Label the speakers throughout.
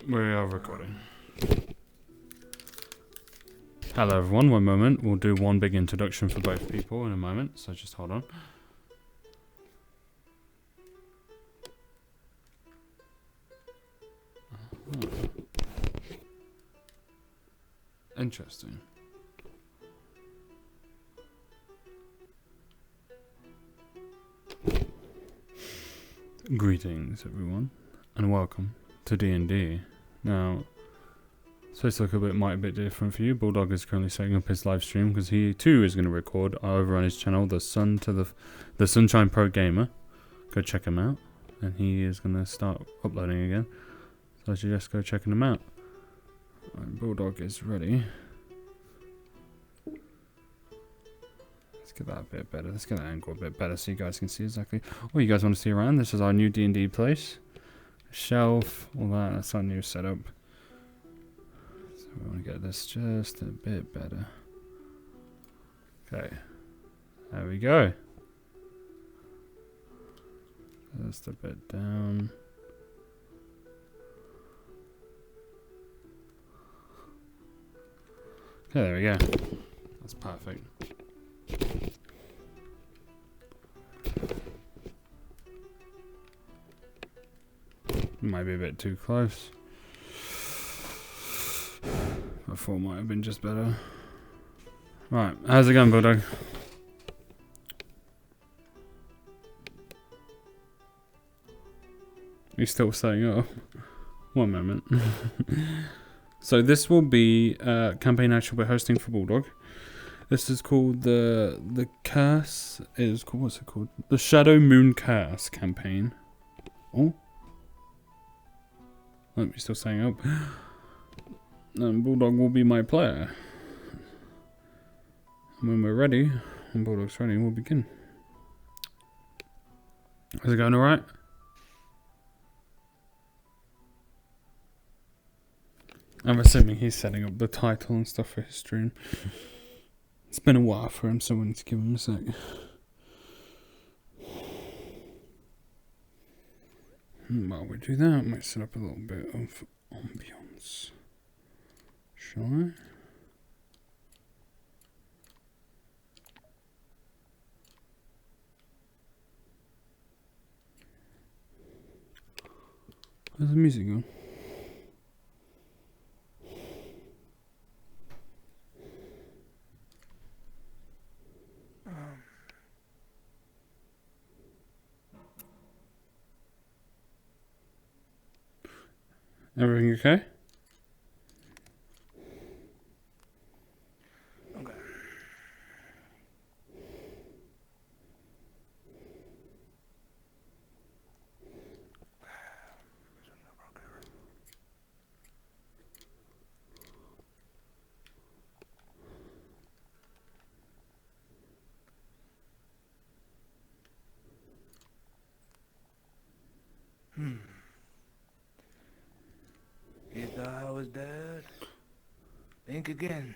Speaker 1: We are recording. Hello everyone, one moment. We'll do one big introduction for both people in a moment, so just hold on. Interesting. Greetings everyone, and welcome to D&D. Now, this might be a bit different for you. Bulldog is currently setting up his live stream because he too is going to record over on his channel, the Sunshine Pro Gamer. Go check him out, and he is going to start uploading again. So I suggest go checking him out. Right, Bulldog is ready. Let's get that a bit better. Let's get that angle a bit better so you guys can see exactly what you guys want to see around. This is our new D&D place. Shelf, all that. That's our new setup. So we want to get this just a bit better. Okay. There we go. Just a bit down. Okay, there we go. That's perfect. Might be a bit too close. Before might have been just better. Right, how's it going, Bulldog? You're still setting up? One moment. So this will be a campaign I shall be hosting for Bulldog. This is called the Curse. What's it called? The Shadow Moon Curse campaign. Oh. Let me still saying up. Bulldog will be my player. And when we're ready, when Bulldog's ready, we'll begin. Is it going alright? I'm assuming he's setting up the title and stuff for his stream. It's been a while for him, so we need to give him a sec. While we do that, I might set up a little bit of ambience. Shall I? Where's the music going? Everything okay?
Speaker 2: Okay. He thought I was dead. Think again.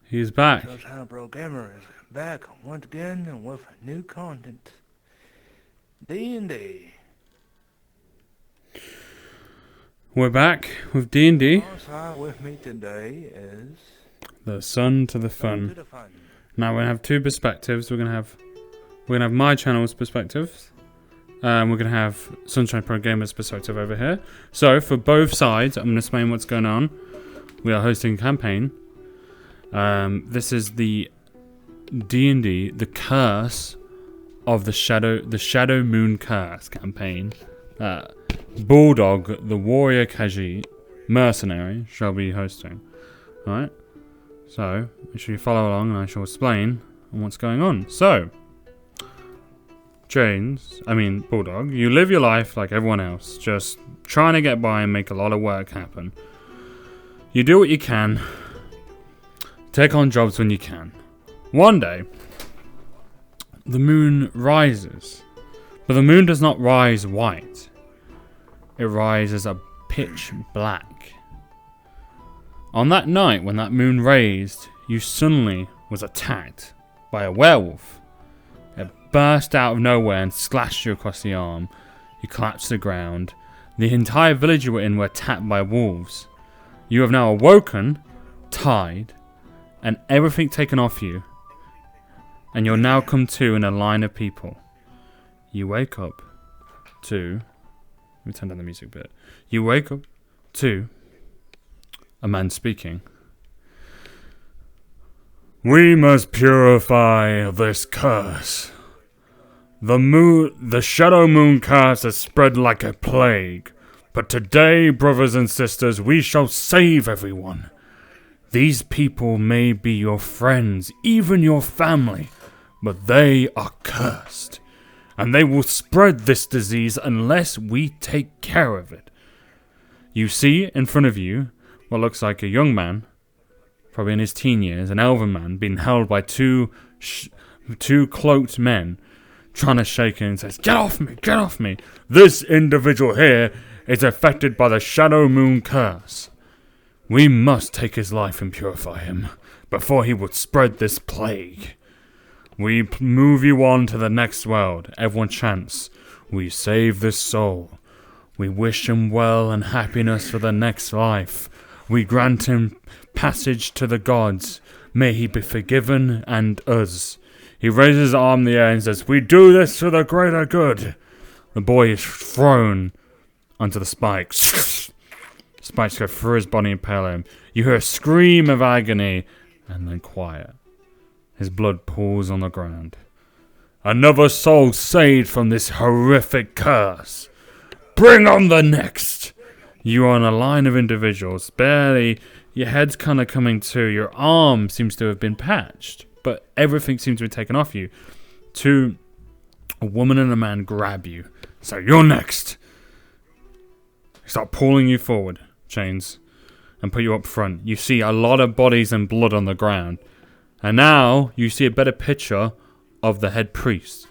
Speaker 1: He's back.
Speaker 2: Sunshine Pro Gamer is back once again and with new content. D&D.
Speaker 1: We're back with D&D.
Speaker 2: Alongside with me today is
Speaker 1: The Sun to the Fun. Now we're gonna have two perspectives. We're gonna have my channel's perspective. We're going to have Sunshine Pro Gamer's perspective over here. So, for both sides, I'm going to explain what's going on. We are hosting a campaign. This is the D&D, the Curse of the Shadow Moon Curse campaign. Bulldog, the Warrior Kaji Mercenary, shall be hosting. Alright? So, make sure you follow along and I shall explain what's going on. So, Bulldog, you live your life like everyone else, just trying to get by and make a lot of work happen. You do what you can, take on jobs when you can. One day, the moon rises, but the moon does not rise white. It rises a pitch black. On that night when that moon raised, you suddenly was attacked by a werewolf. It burst out of nowhere and slashed you across the arm. You collapsed to the ground. The entire village you were in were attacked by wolves. You have now awoken, tied, and everything taken off you. And you're now come to in a line of people. You wake up to... Let me turn down the music a bit. You wake up to a man speaking. We must purify this curse. The shadow moon curse has spread like a plague. But today, brothers and sisters, we shall save everyone. These people may be your friends, even your family, but they are cursed. And they will spread this disease unless we take care of it. You see in front of you what looks like a young man, probably in his teen years, an elven man, being held by two cloaked men, trying to shake him and says, get off me, get off me. This individual here is affected by the shadow moon curse. We must take his life and purify him before he would spread this plague. We move you on to the next world. Everyone chants, we save this soul. We wish him well and happiness for the next life. We grant him passage to the gods. May he be forgiven and us. He raises his arm in the air and says, we do this for the greater good. The boy is thrown onto the spikes. Spikes go through his body and impale him. You hear a scream of agony and then quiet. His blood pools on the ground. Another soul saved from this horrific curse. Bring on the next. You are on a line of individuals. Barely, your head's kind of coming to. Your arm seems to have been patched, but everything seems to be taken off you. A woman and a man grab you. So you're next. Start pulling you forward, chains, and put you up front. You see a lot of bodies and blood on the ground. And now you see a better picture of the head priest.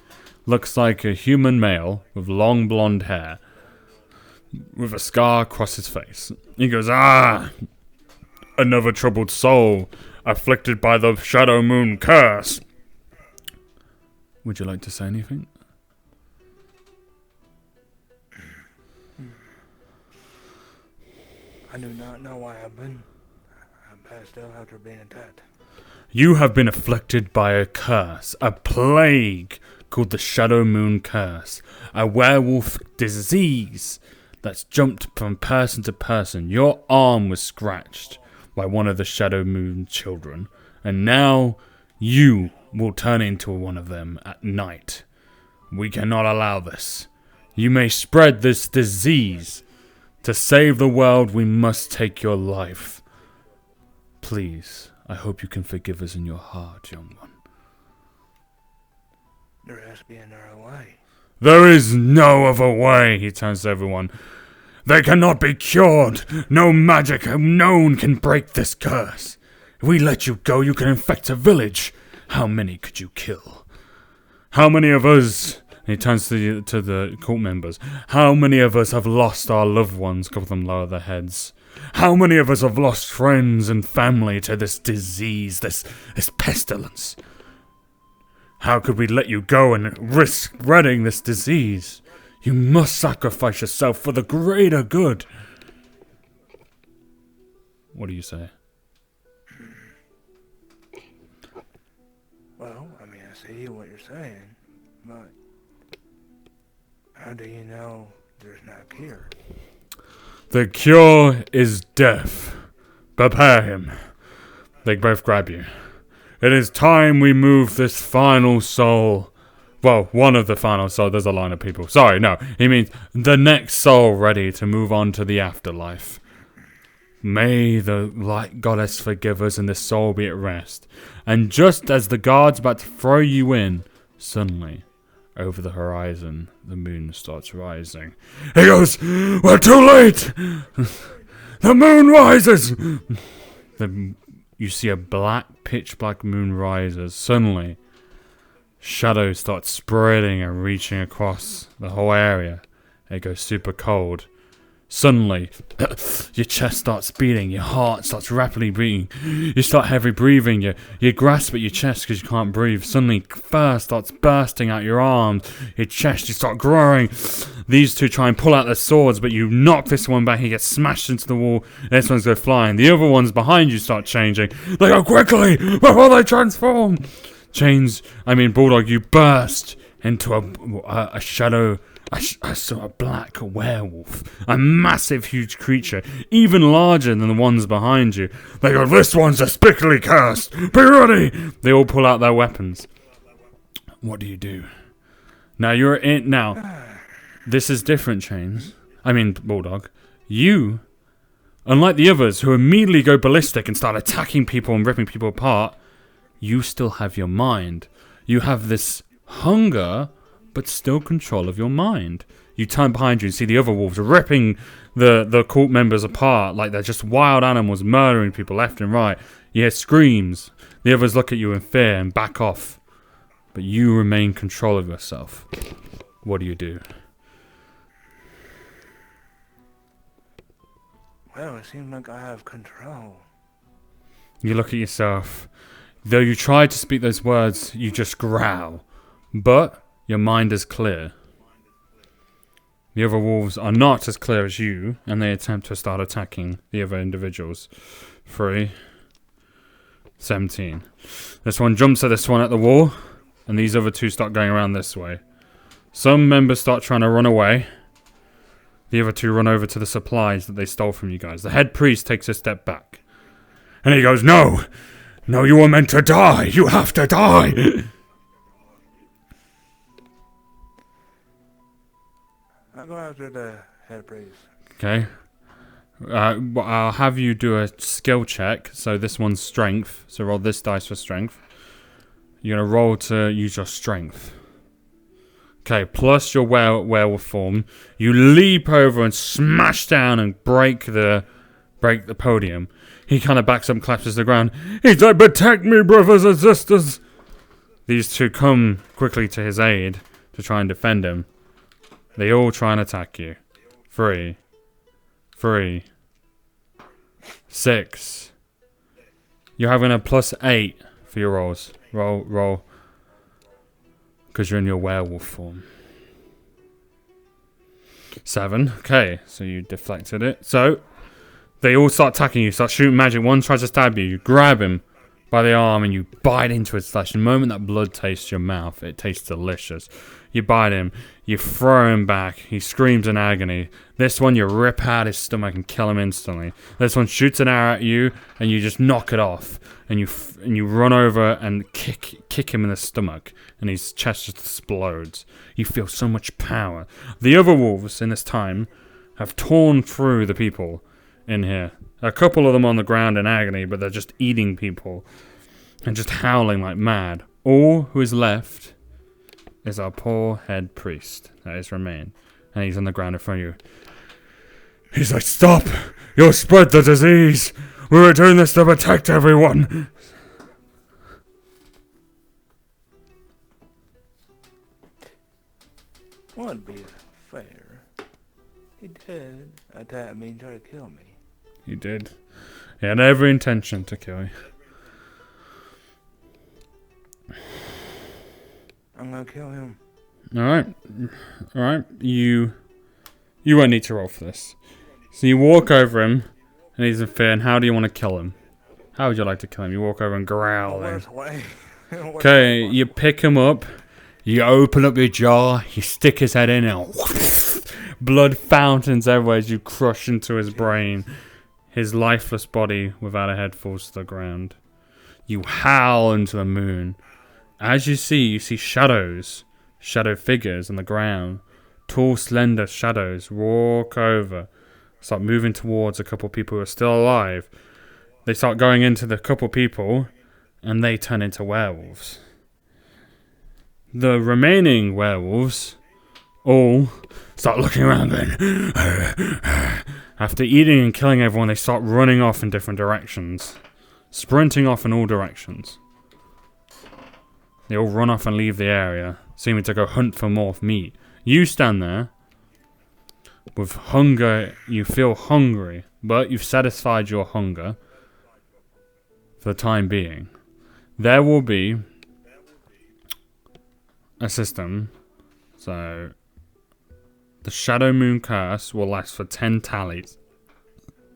Speaker 1: Looks like a human male with long blonde hair, with a scar across his face. He goes, another troubled soul, afflicted by the shadow moon curse. Would you like to say anything?
Speaker 2: I do not know why I passed out after being attacked.
Speaker 1: You have been afflicted by a curse, a plague called the Shadow Moon Curse, a werewolf disease that's jumped from person to person. Your arm was scratched by one of the Shadow Moon children, and now you will turn into one of them at night. We cannot allow this. You may spread this disease. To save the world, we must take your life. Please. I hope you can forgive us in your heart, young one.
Speaker 2: There has to be another way.
Speaker 1: There is no other way, he turns to everyone. They cannot be cured. No magic known can break this curse. If we let you go, you can infect a village. How many could you kill? How many of us... He turns to the cult members. How many of us have lost our loved ones? A couple of them lower their heads. How many of us have lost friends and family to this disease, this pestilence? How could we let you go and risk spreading this disease? You must sacrifice yourself for the greater good. What do you say?
Speaker 2: Well, I mean, I see what you're saying, but how do you know there's not a cure?
Speaker 1: The cure is death. Prepare him. They both grab you. It is time we move this final soul. Well, one of the final souls. There's a line of people. Sorry, no. He means the next soul ready to move on to the afterlife. May the light goddess forgive us and this soul be at rest. And just as the guard's about to throw you in, suddenly, over the horizon, the moon starts rising. He goes, we're too late! The moon rises! You see a pitch black moon rises. Suddenly, shadows start spreading and reaching across the whole area. It goes super cold. Suddenly, your chest starts beating, your heart starts rapidly beating, you start heavy breathing, you grasp at your chest because you can't breathe. Suddenly, fur starts bursting out your arms, your chest, you start growing. These two try and pull out their swords, but you knock this one back, he gets smashed into the wall, this one's go flying. The other ones behind you start changing. They go quickly, before they transform! Bulldog, you burst into a shadow. I saw a black werewolf, a massive, huge creature, even larger than the ones behind you. They go, this one's despicably cursed. Be ready! They all pull out their weapons. What do you do? Now, this is different, Bulldog. You, unlike the others who immediately go ballistic and start attacking people and ripping people apart, you still have your mind. You have this hunger, but still control of your mind. You turn behind you and see the other wolves ripping the cult members apart like they're just wild animals murdering people left and right. You hear screams. The others look at you in fear and back off. But you remain in control of yourself. What do you do?
Speaker 2: Well, it seems like I have control.
Speaker 1: You look at yourself. Though you try to speak those words, you just growl. But your mind is clear. The other wolves are not as clear as you, and they attempt to start attacking the other individuals. 3, 17. This one jumps at this one at the wall, and these other two start going around this way. Some members start trying to run away. The other two run over to the supplies that they stole from you guys. The head priest takes a step back. And he goes, No! No, you were meant to die! You have to die!
Speaker 2: I'll go after the head priest.
Speaker 1: Okay. I'll have you do a skill check. So this one's strength. So roll this dice for strength. You're going to roll to use your strength. Okay, plus your werewolf form. You leap over and smash down and break the podium. He kind of backs up and collapses to the ground. He's like, protect me, brothers and sisters. These two come quickly to his aid to try and defend him. They all try and attack you. 3, 6. You're having a +8 for your rolls. Roll. Because you're in your werewolf form. 7. Okay, so you deflected it. So, they all start attacking you, start shooting magic. One tries to stab you. You grab him by the arm and you bite into his flesh. The moment that blood tastes your mouth, it tastes delicious. You bite him, you throw him back, he screams in agony. This one, you rip out his stomach and kill him instantly. This one shoots an arrow at you, and you just knock it off. And you run over and kick him in the stomach, and his chest just explodes. You feel so much power. The other wolves, in this time, have torn through the people in here. A couple of them on the ground in agony, but they're just eating people. And just howling like mad. All who is left is our poor head priest that is remain, and he's on the ground in front of you. He's like, stop! You'll spread the disease! We were doing this to protect everyone!
Speaker 2: Wouldn't be fair. He did attack me and try to kill me.
Speaker 1: He did. He had every intention to kill you.
Speaker 2: I'm gonna kill him.
Speaker 1: Alright. You won't need to roll for this. So you walk over him, and he's in fear, and how do you want to kill him? How would you like to kill him? You walk over and growl. Okay, you pick him up, you open up your jaw, you stick his head in, and blood fountains everywhere as you crush into his brain. His lifeless body without a head falls to the ground. You howl into the moon. As you see shadows, shadow figures on the ground. Tall, slender shadows walk over, start moving towards a couple people who are still alive. They start going into the couple people, and they turn into werewolves. The remaining werewolves all start looking around going, after eating and killing everyone, they start running off in different directions. Sprinting off in all directions. They all run off and leave the area, seeming to go hunt for more meat. You stand there with hunger. You feel hungry, but you've satisfied your hunger for the time being. There will be a system. So the Shadow Moon Curse will last for 10 tallies.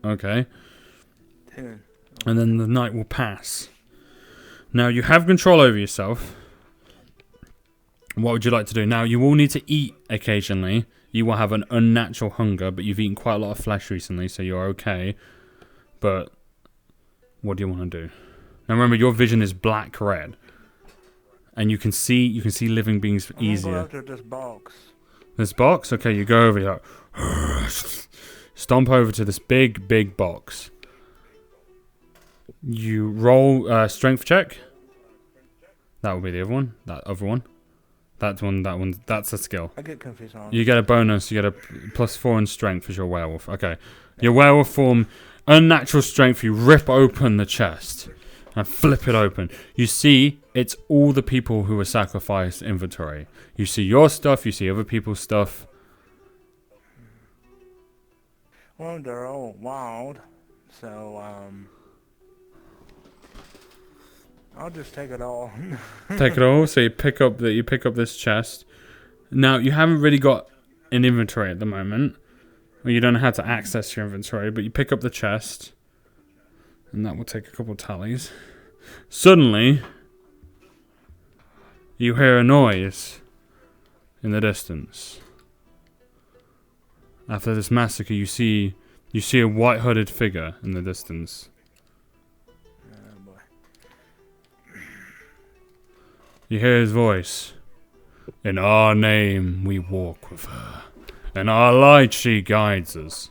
Speaker 1: Okay.
Speaker 2: 10.
Speaker 1: And then the night will pass. Now you have control over yourself. What would you like to do? Now you will need to eat occasionally. You will have an unnatural hunger, but you've eaten quite a lot of flesh recently, so you're okay. But what do you want to do? Now remember, your vision is black-red, and you can see living beings easier.
Speaker 2: I'm gonna go after this box.
Speaker 1: This box? Okay, you go over here. Stomp over to this big box. You roll strength check. That will be the other one. That other one. That one. That's a skill.
Speaker 2: I get confused on.
Speaker 1: You get a bonus. You get a +4 in strength as your werewolf. Okay. Your werewolf form, unnatural strength. You rip open the chest and flip it open. You see, it's all the people who were sacrificed inventory. You see your stuff. You see other people's stuff.
Speaker 2: Well, they're all wild, so I'll just take it all.
Speaker 1: Take it all. So you pick up this chest. Now you haven't really got an inventory at the moment. Well, you don't know how to access your inventory, but you pick up the chest, and that will take a couple tallies. Suddenly, you hear a noise in the distance. After this massacre, you see a white hooded figure in the distance.
Speaker 2: Oh boy.
Speaker 1: You hear his voice. In our name we walk with her. In our light she guides us.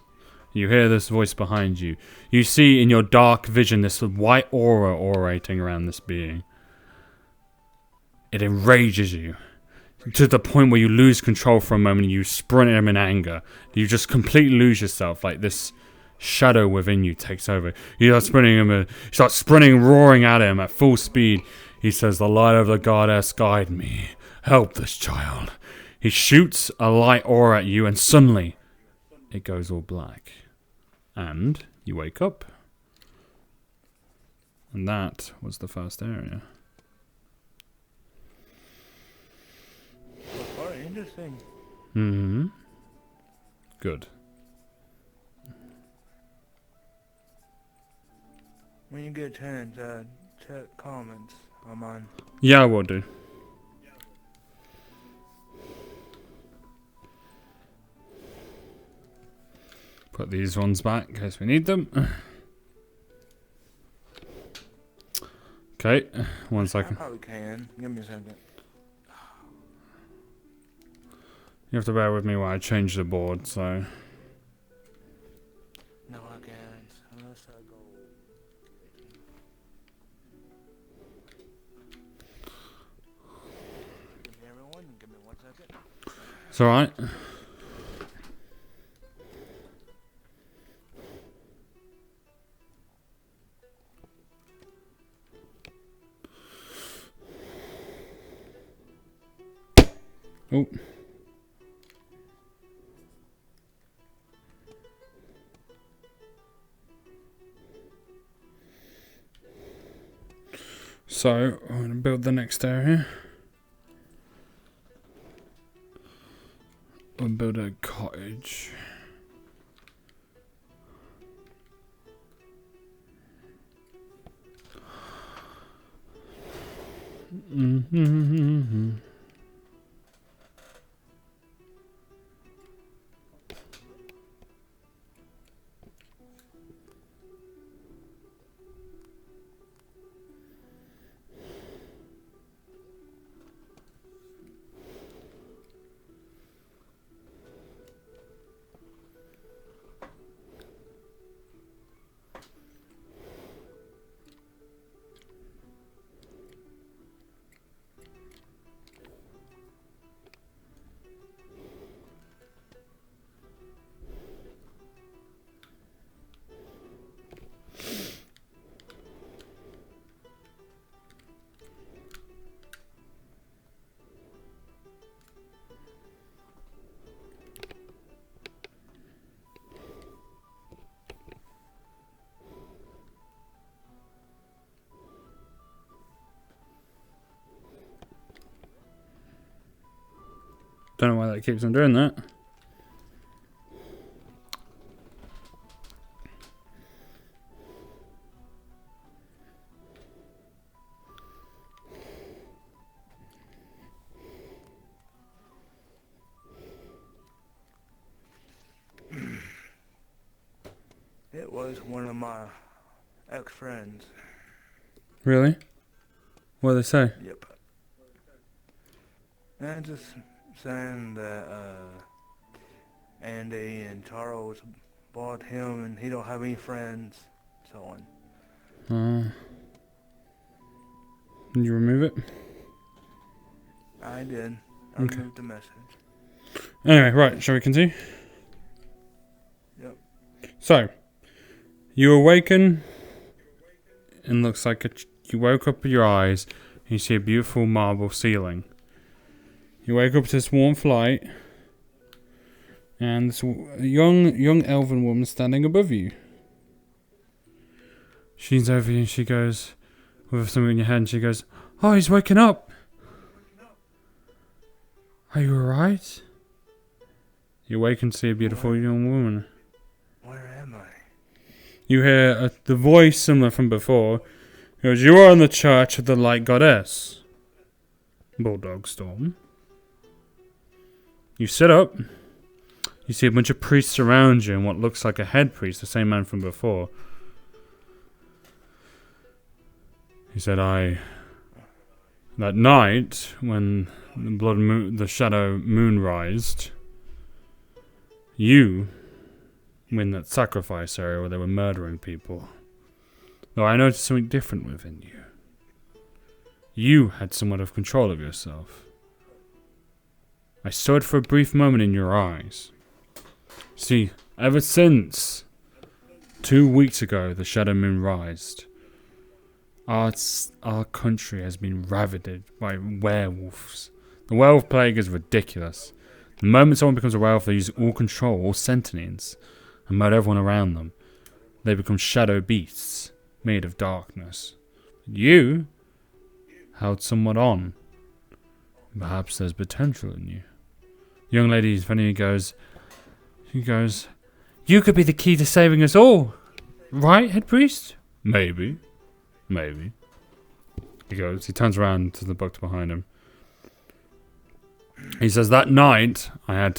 Speaker 1: You hear this voice behind you. You see in your dark vision this white aura aurating around this being. It enrages you. To the point where you lose control for a moment. You sprint at him in anger. You just completely lose yourself. Like this shadow within you takes over. You start sprinting, roaring at him at full speed. He says, the light of the goddess guide me. Help this child. He shoots a light aura at you and suddenly it goes all black. And you wake up. And that was the first area.
Speaker 2: Very interesting.
Speaker 1: Mm-hmm. Good.
Speaker 2: When you get a chance, check comments on mine.
Speaker 1: Yeah, I will do. Put these ones back in case we need them. Okay, 1 second.
Speaker 2: I probably can. Give me a second.
Speaker 1: You have to bear with me while I change the board, so...
Speaker 2: No, I can't. Unless I go... Give me everyone. Give me 1 second.
Speaker 1: It's alright. Oh. So, I'm going to build the next area. We'll build a cottage. Mm-hmm. Don't know why that keeps on doing that.
Speaker 2: It was one of my ex-friends.
Speaker 1: Really? What do they say?
Speaker 2: Yep. And just saying that Andy and Charles bought him and he don't have any friends, so on.
Speaker 1: Did you remove it?
Speaker 2: I did. I
Speaker 1: Okay.
Speaker 2: removed the message.
Speaker 1: Anyway, right, shall we continue?
Speaker 2: Yep.
Speaker 1: So, you awaken, and looks like you woke up with your eyes, and you see a beautiful marble ceiling. You wake up to this warmth light, and this young elven woman standing above you. She's over you, and she goes, with something in your hand, she goes, "Oh, he's waking up! Are you alright?" You wake and see a beautiful young woman.
Speaker 2: Where am I?
Speaker 1: You hear the voice similar from before. It goes, "You are in the church of the light goddess, Bulldog Storm." You sit up. You see a bunch of priests around you and what looks like a head priest, the same man from before. He said, that night, when the shadow moon rised, you were in that sacrifice area where they were murdering people. Though I noticed something different within you. You had somewhat of control of yourself. I saw it for a brief moment in your eyes. See, ever since 2 weeks ago the shadow moon rised, our country has been ravaged by werewolves. The werewolf plague is ridiculous. The moment someone becomes a werewolf, they use all control, all sentience, and murder everyone around them. They become shadow beasts, made of darkness. You held somewhat on. Perhaps there's potential in you. The young lady in front of you goes, "You could be the key to saving us all. Right, head priest?" Maybe. He turns around to the book behind him. He says, "That night, I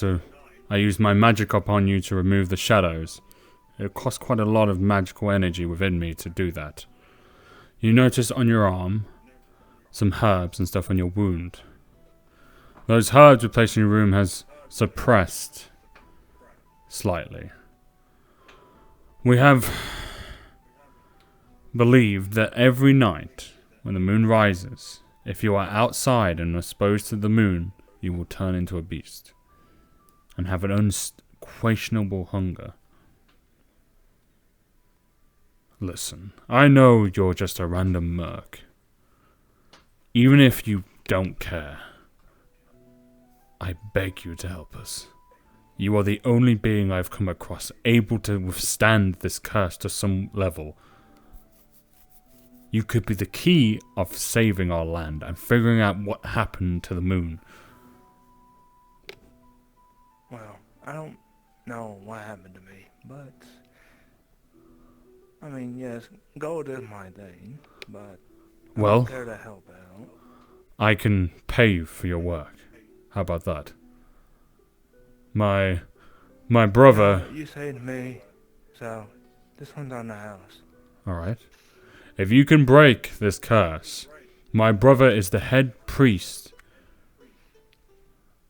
Speaker 1: used my magic upon you to remove the shadows. It cost quite a lot of magical energy within me to do that. You notice on your arm some herbs and stuff on your wound. Those herbs we placed in your room has suppressed slightly. We have believed that every night when the moon rises, if you are outside and exposed to the moon, you will turn into a beast and have an unquestionable hunger. Listen, I know you're just a random merc. Even if you don't care, I beg you to help us. You are the only being I've come across able to withstand this curse to some level. You could be the key of saving our land and figuring out what happened to the moon."
Speaker 2: Well, I don't know what happened to me, but I mean, yes, gold is my thing, but I
Speaker 1: Well,
Speaker 2: don't care to help out.
Speaker 1: I can pay you for your work. How about that? My brother...
Speaker 2: You saved me, so this one's on the house.
Speaker 1: Alright. If you can break this curse, my brother is the head priest,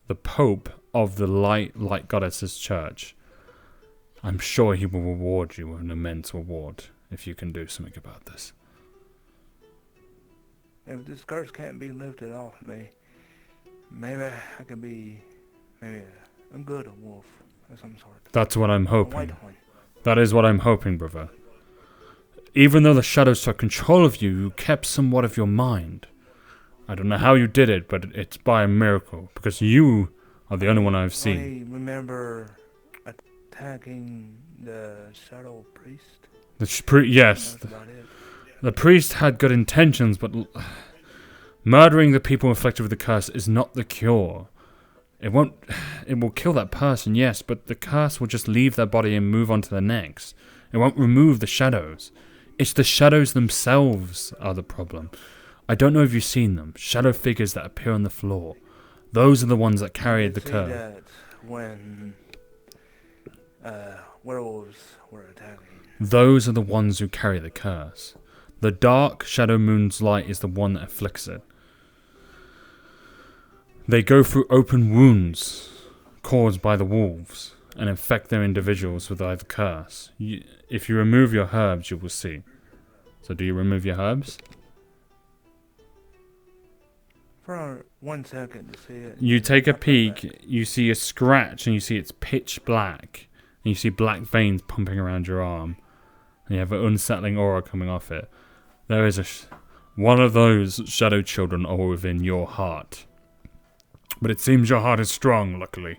Speaker 1: the Pope of the Light Goddess's Church. I'm sure he will reward you with an immense reward if you can do something about this.
Speaker 2: If this curse can't be lifted off me, maybe I could be a good wolf of some sort.
Speaker 1: That's what I'm
Speaker 2: A
Speaker 1: hoping.
Speaker 2: white one.
Speaker 1: That is what I'm hoping, brother. Even though the shadows took control of you, you kept somewhat of your mind. I don't know how you did it, but it's by a miracle, because you are the only one I've seen.
Speaker 2: I remember attacking the shadow priest.
Speaker 1: Yes,
Speaker 2: That's about it.
Speaker 1: the priest had good intentions, but murdering the people afflicted with the curse is not the cure. It won't. It will kill that person, yes, but the curse will just leave their body and move on to the next. It won't remove the shadows. It's the shadows themselves are the problem. I don't know if you've seen them. Shadow figures that appear on the floor. Those are the ones that carried the curse.
Speaker 2: That when werewolves were attacking.
Speaker 1: Those are the ones who carry the curse. The dark shadow moon's light is the one that afflicts it. They go through open wounds caused by the wolves and infect their individuals with either curse. If you remove your herbs, you will see. So do you remove your herbs?
Speaker 2: For 1 second to see it.
Speaker 1: You take a peek, you see a scratch, and you see it's pitch black. And you see black veins pumping around your arm. And you have an unsettling aura coming off it. There is one of those shadow children are within your heart. But it seems your heart is strong, luckily.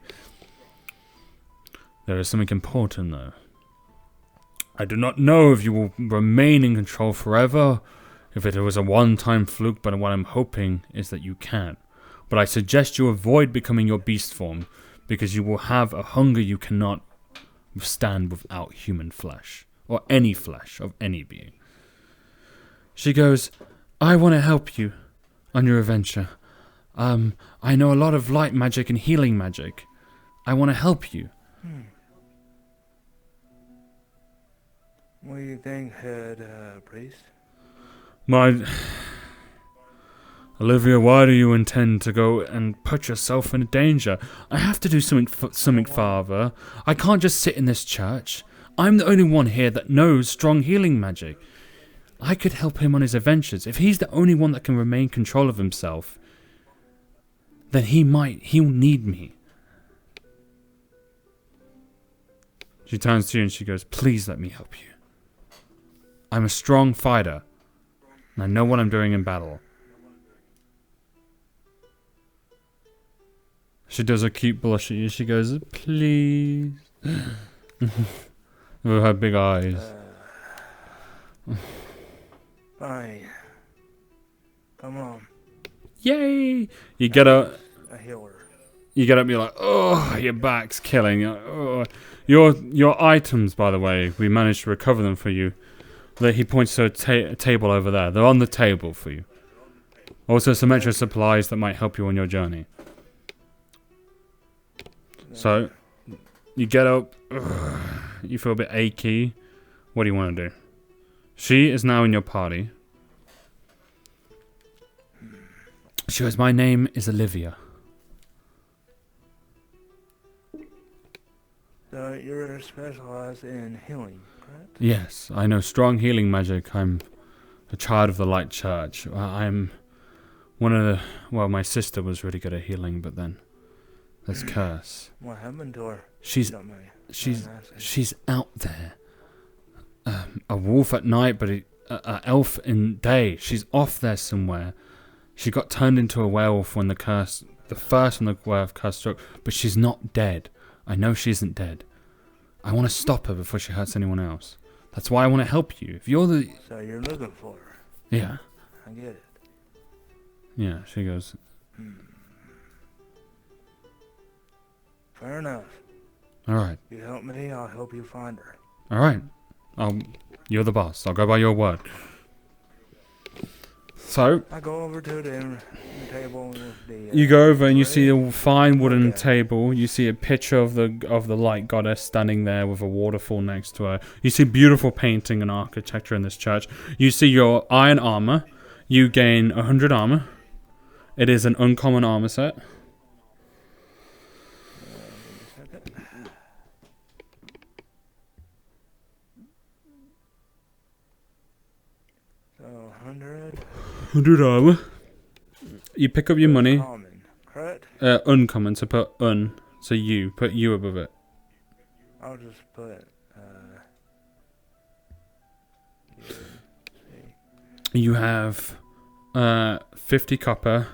Speaker 1: There is something important, though. I do not know if you will remain in control forever, if it was a one-time fluke, but what I'm hoping is that you can. But I suggest you avoid becoming your beast form, because you will have a hunger you cannot withstand without human flesh, or any flesh of any being. She goes, I want to help you on your adventure. I know a lot of light magic and healing magic. I want to help you.
Speaker 2: What do you think, head priest?
Speaker 1: Olivia, why do you intend to go and put yourself in danger? I have to do something, Father. I can't just sit in this church. I'm the only one here that knows strong healing magic. I could help him on his adventures. If he's the only one that can remain in control of himself, then he'll need me. She turns to you and she goes, please let me help you. I'm a strong fighter, and I know what I'm doing in battle. She does a cute blush at you. She goes, please. With her big eyes.
Speaker 2: Fine. Come on.
Speaker 1: Yay! You get up.
Speaker 2: A healer.
Speaker 1: You get up. You're like, oh, your back's killing. Oh. Your items, by the way, we managed to recover them for you. He points to a table over there. They're on the table for you. Also, some extra supplies that might help you on your journey. So, you get up. You feel a bit achy. What do you want to do? She is now in your party. She goes, my name is Olivia.
Speaker 2: So you're specialized in healing, correct?
Speaker 1: Yes, I know strong healing magic. I'm a child of the Light Church. I'm one of the... Well, my sister was really good at healing, but then there's curse.
Speaker 2: What happened to her?
Speaker 1: She's out there. A wolf at night, but an elf in day. She's off there somewhere. She got turned into a werewolf when the first one the werewolf curse struck, but she's not dead. I know she isn't dead. I want to stop her before she hurts anyone else. That's why I want to help you. If you're the...
Speaker 2: So you're looking for her.
Speaker 1: Yeah.
Speaker 2: I get it.
Speaker 1: Yeah, she goes...
Speaker 2: Fair enough.
Speaker 1: Alright.
Speaker 2: You help me, I'll help you find her.
Speaker 1: Alright. You're the boss. I'll go by your word. So...
Speaker 2: I go over to the table with the...
Speaker 1: You go over and you see a fine wooden table. You see a picture of the light goddess standing there with a waterfall next to her. You see beautiful painting and architecture in this church. You see your iron armor. You gain 100 armor. It is an uncommon armor set.
Speaker 2: So 100.
Speaker 1: 100 armor. You pick up your money.
Speaker 2: Common, correct?
Speaker 1: Uncommon, so put so you. Put you above it.
Speaker 2: I'll just put,
Speaker 1: You have 50 copper,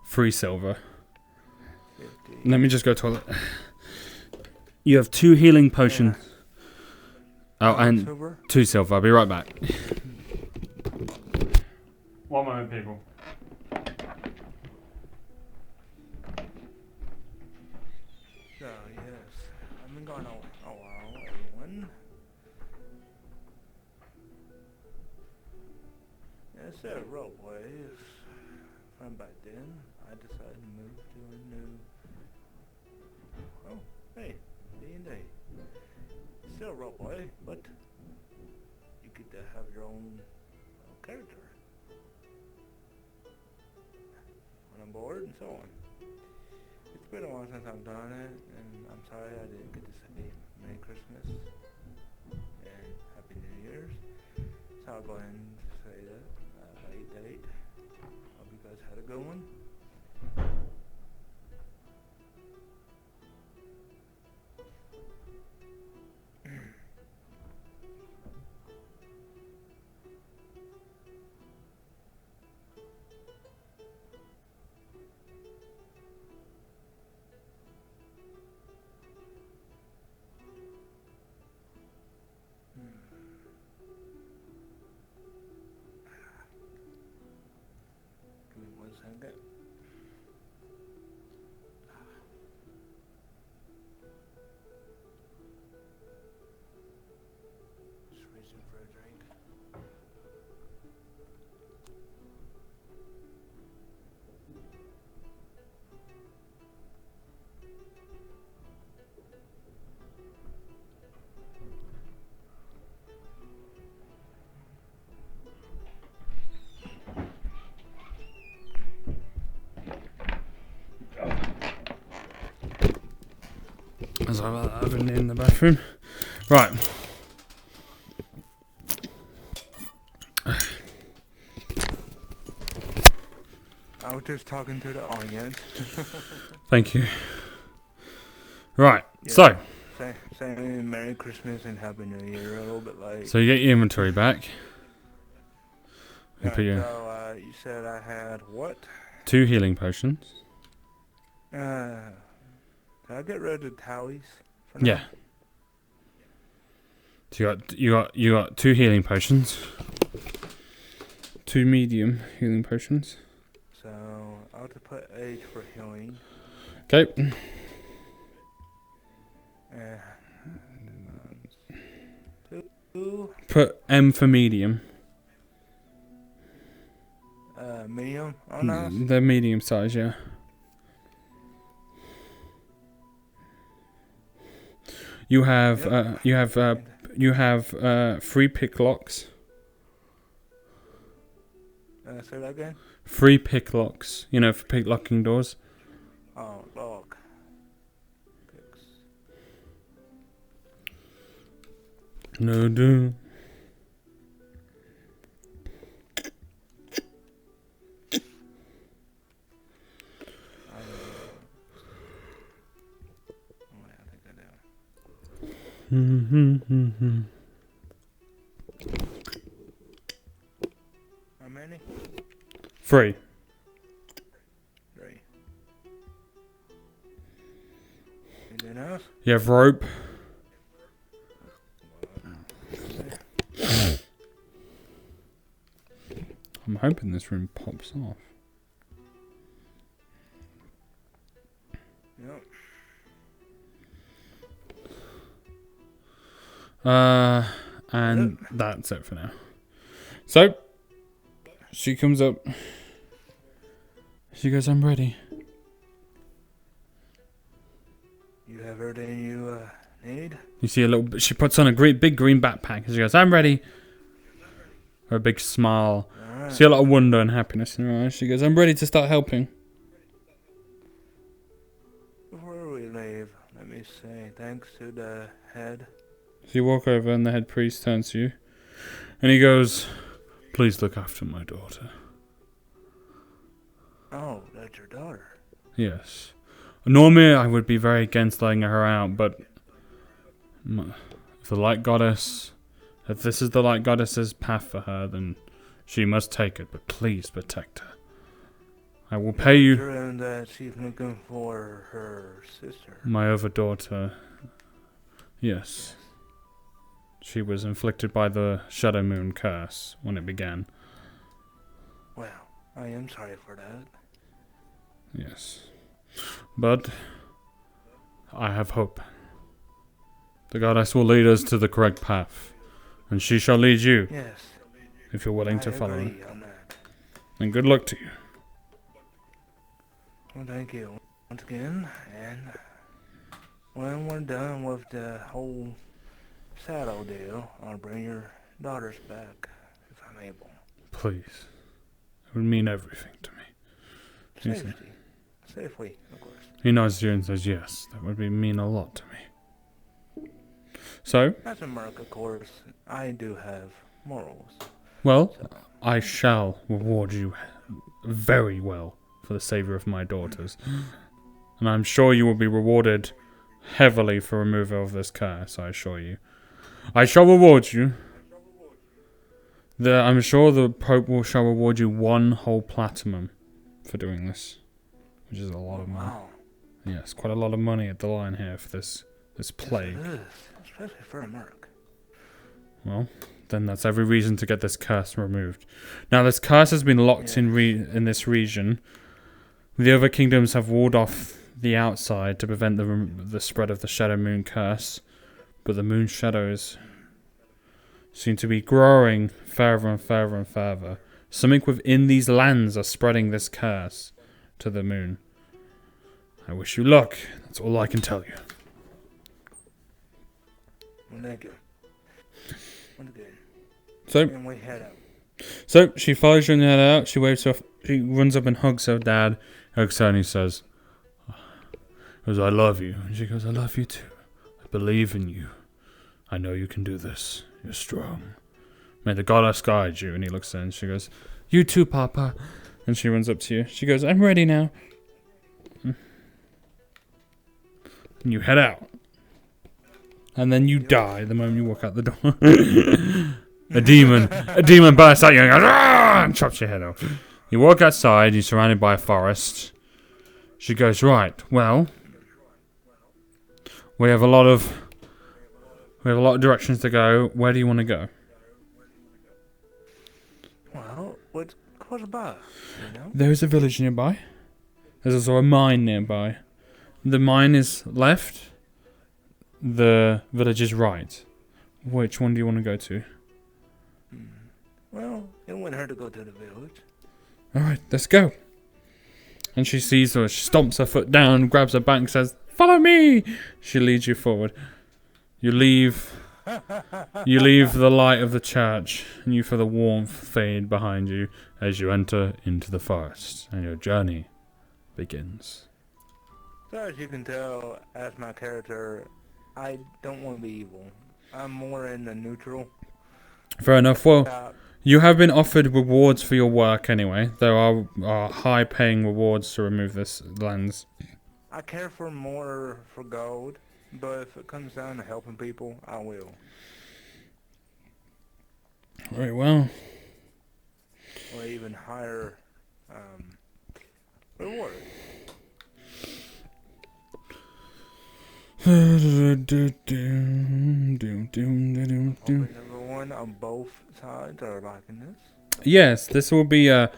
Speaker 1: 3 silver.
Speaker 2: 50.
Speaker 1: Let me just go toilet. You have 2 healing potions.
Speaker 2: Yeah.
Speaker 1: Oh, and
Speaker 2: Silver?
Speaker 1: 2 silver. I'll be right back. One moment, people.
Speaker 2: Instead of roleplays from back then, I decided to move to a new. Oh, hey, D&D. Still roleplay, but you get to have your own character when I'm bored and so on. It's been a while since I've done it, and I'm sorry I didn't get to say Merry Christmas and Happy New Year's. So I'll go ahead and say that. Late date. Hope you guys had a good one. Give me 1 second. Just reaching for a drink.
Speaker 1: Sorry about that, I've been in the bathroom. Right.
Speaker 2: I was just talking to the audience.
Speaker 1: Thank you. Right,
Speaker 2: Yeah.
Speaker 1: so
Speaker 2: Saying Merry Christmas and Happy New Year a little bit late.
Speaker 1: you get your inventory back. You
Speaker 2: Right,
Speaker 1: put your
Speaker 2: so you said I had what?
Speaker 1: 2 healing potions.
Speaker 2: Did I get rid of the tallies for now?
Speaker 1: Yeah. So you got 2 healing potions. 2 medium healing potions.
Speaker 2: So I'll have to put H for healing.
Speaker 1: Okay.
Speaker 2: Two.
Speaker 1: Put M for medium.
Speaker 2: Medium on us.
Speaker 1: They're medium size, yeah. You have
Speaker 2: Yep.
Speaker 1: you have 3 pick locks.
Speaker 2: Say that again.
Speaker 1: 3 pick locks. You know, for pick locking doors.
Speaker 2: Oh, lock. Picks.
Speaker 1: No do.
Speaker 2: I think I do. How many?
Speaker 1: 3.
Speaker 2: 3. Anything else?
Speaker 1: You have rope. I'm hoping this room pops off.
Speaker 2: Yep.
Speaker 1: And that's it for now. So, she comes up. She goes, I'm ready.
Speaker 2: You have everything you need?
Speaker 1: You see a little, she puts on a big green backpack. And she goes, I'm ready. Her big smile.
Speaker 2: Alright.
Speaker 1: See a lot of wonder and happiness in her eyes. She goes, I'm ready to start helping.
Speaker 2: Before we leave, let me say thanks to the head.
Speaker 1: So you walk over and the head priest turns to you. And he goes, please look after my daughter.
Speaker 2: Oh, that's your daughter.
Speaker 1: Yes. Normally I would be very against letting her out, but if the light goddess, if this is the light goddess's path for her, then she must take it, but please protect her. I will pay you.
Speaker 2: Sure that she's looking for her sister.
Speaker 1: My other daughter. Yes. She was inflicted by the Shadow Moon curse when it began.
Speaker 2: Well, I am sorry for that.
Speaker 1: Yes. But I have hope. The goddess will lead us to the correct path, and she shall lead you
Speaker 2: Yes.
Speaker 1: if you're willing to
Speaker 2: I
Speaker 1: follow her.
Speaker 2: agree on that.
Speaker 1: And good luck to you.
Speaker 2: Well, thank you once again, and when we're done with the whole Shadow deal, I'll bring your daughters back, if I'm able.
Speaker 1: Please. It would mean everything to me.
Speaker 2: Safely, of course.
Speaker 1: He nods to you and says, yes, that would mean a lot to me. So?
Speaker 2: As a merc, of course, I do have morals.
Speaker 1: Well, I shall reward you very well for the savior of my daughters. And I'm sure you will be rewarded heavily for removal of this curse, I assure you. I shall reward you. I'm sure the Pope shall reward you 1 whole platinum for doing this. Which is a lot of money.
Speaker 2: Wow.
Speaker 1: Yes, quite a lot of money at the line here for this plague.
Speaker 2: Yes, it is, especially for a merc.
Speaker 1: Well, then that's every reason to get this curse removed. Now, this curse has been locked in this region. The other kingdoms have walled off the outside to prevent the spread of the Shadow Moon curse, but the moon shadows seem to be growing further and further and further. Something within these lands are spreading this curse to the moon. I wish you luck. That's all I can tell you.
Speaker 2: Well, thank you. Once again.
Speaker 1: So,
Speaker 2: and we head out.
Speaker 1: So she follows you and head out. She waves off. She runs up and hugs her dad. Hugs her and he says, I love you. And she goes, I love you too. I believe in you. I know you can do this. You're strong. May the goddess guide you. And he looks at her and she goes, you too, Papa. And she runs up to you. She goes, I'm ready now. And you head out. And then you die the moment you walk out the door. A demon bursts at you and goes, "Argh!" and chops your head off. You walk outside, you're surrounded by a forest. She goes, right, well, we have a lot of directions to go. Where do you want to go?
Speaker 2: Well, what's close by, you know?
Speaker 1: There is a village nearby. There's also a mine nearby. The mine is left. The village is right. Which one do you want to go to?
Speaker 2: Well, it wouldn't hurt to go to the village.
Speaker 1: Alright, let's go. And she sees her, she stomps her foot down, grabs her back and says, follow me! She leads you forward. You leave the light of the church, and you feel the warmth fade behind you as you enter into the forest, and your journey begins.
Speaker 2: So as you can tell, as my character, I don't want to be evil. I'm more in the neutral.
Speaker 1: Fair enough. Well, you have been offered rewards for your work anyway. There are high-paying rewards to remove this lens.
Speaker 2: I care for more for gold, but if it comes down to helping people, I will.
Speaker 1: Very well.
Speaker 2: Or even higher reward. Hoping everyone on both sides are liking this.
Speaker 1: Yes, this will be a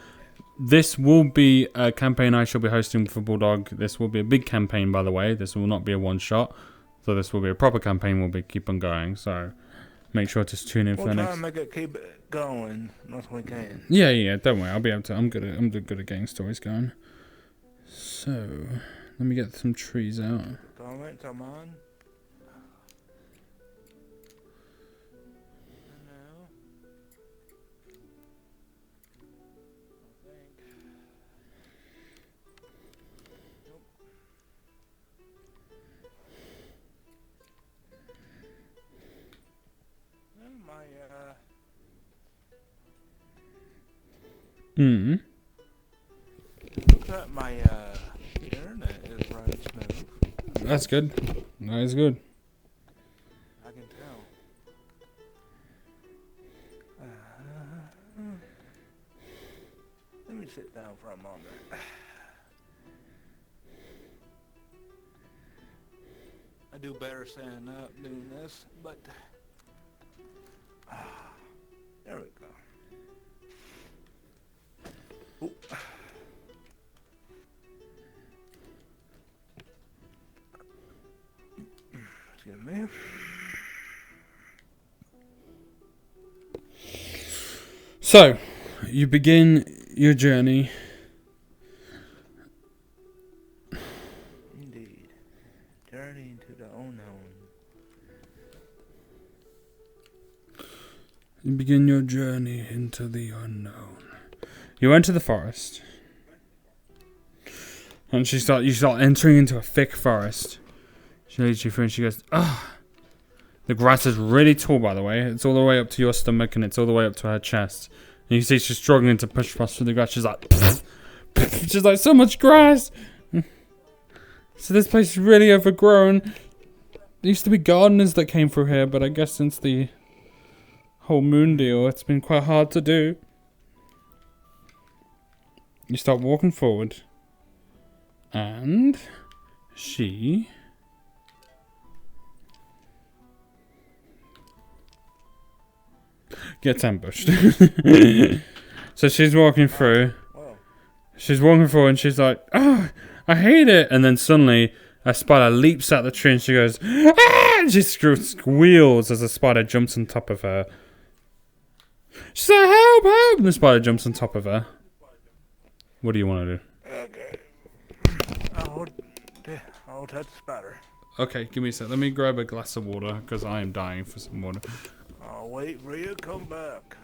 Speaker 1: campaign I shall be hosting for Bulldog. This will be a big campaign, by the way. This will not be a one-shot. So this will be a proper campaign. We'll keep on going. So make sure to tune in for the next.
Speaker 2: We'll try and keep it going as we can.
Speaker 1: Yeah. Don't worry. I'll be able to. I'm good at getting stories going. So let me get some trees out.
Speaker 2: Comments are mine. Looks like my internet is running smooth.
Speaker 1: That's good. That is good.
Speaker 2: I can tell. Let me sit down for a moment. I do better standing up doing this, but there we go. Ooh. Excuse me.
Speaker 1: So, you begin your journey.
Speaker 2: Indeed. Journey into the unknown.
Speaker 1: You begin your journey into the unknown. You enter the forest. And you start entering into a thick forest. She leads you through and she goes, ah. The grass is really tall, by the way. It's all the way up to your stomach and it's all the way up to her chest. And you see she's struggling to push past through the grass. She's like, she's like, so much grass. So this place is really overgrown. There used to be gardeners that came through here, but I guess since the whole moon deal, it's been quite hard to do. You start walking forward. And she gets ambushed. So she's walking through. She's walking forward and she's like, oh, I hate it. And then suddenly a spider leaps out the tree and she goes, ah! And she squeals as a spider jumps on top of her. She's like, help, help! And the spider jumps on top of her. What do you want to do?
Speaker 2: Okay. I'll touch the spider.
Speaker 1: Okay, give me a sec. Let me grab a glass of water because I am dying for some water.
Speaker 2: I'll wait for you to come back.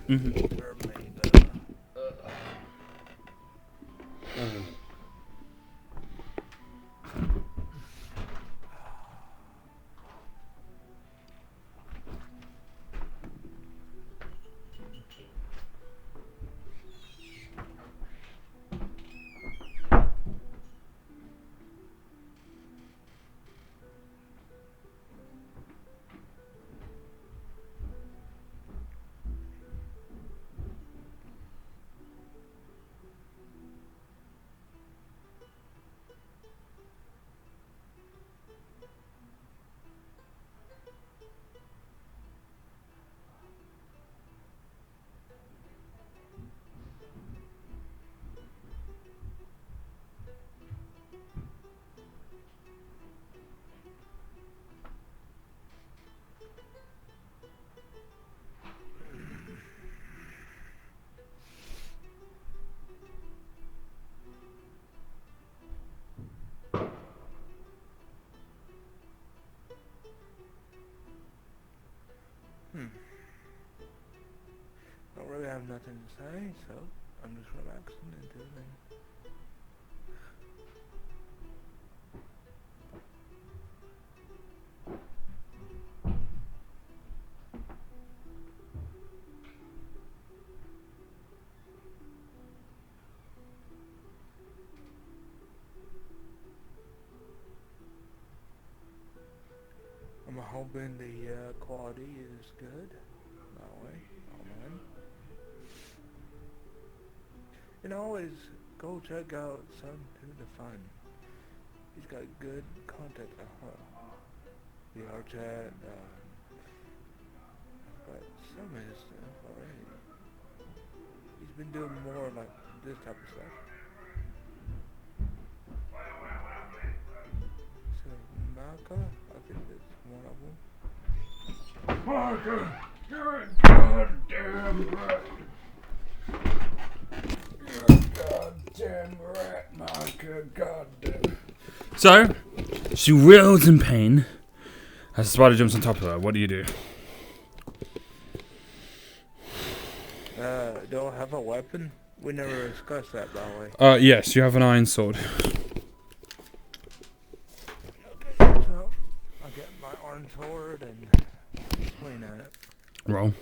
Speaker 2: Don't really have nothing to say, so I'm just relaxing until then. I'm hoping the quality is good. That way, online. And always go check out Son to the Fun. He's got good content. The art chat. I've got some of his stuff already. He's been doing more like this type of stuff. So Maka, I think that's one of them.
Speaker 1: Parker, you're a goddamn rat. You're a goddamn rat, Parker, goddamn. So, she wails in pain as the spider jumps on top of her. What do you do?
Speaker 2: Do I have a weapon? We never discussed that, by the way.
Speaker 1: Yes, you have an iron sword.
Speaker 2: Okay, so I'll get my iron sword and swing at it.
Speaker 1: Roll.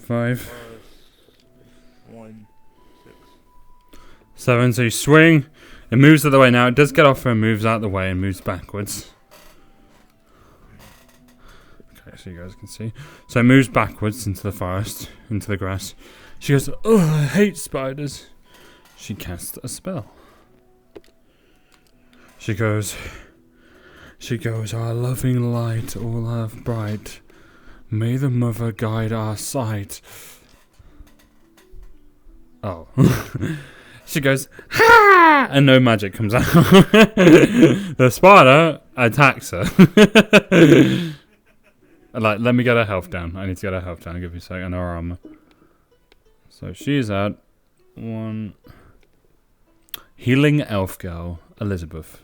Speaker 1: Five.
Speaker 2: 1, 6.
Speaker 1: 7, so you swing. It moves out of the way. Now it does get off her and moves out of the way and moves backwards. Okay, so you guys can see. So it moves backwards into the forest, into the grass. She goes, oh, I hate spiders. She casts a spell. She goes, our loving light, all have bright. May the mother guide our sight. Oh. She goes, ha! And no magic comes out. The spider attacks her. Like, let me get her health down. I need to get her health down. I'll give you a second. Her armor. So she's at 1. Healing elf girl, Elizabeth.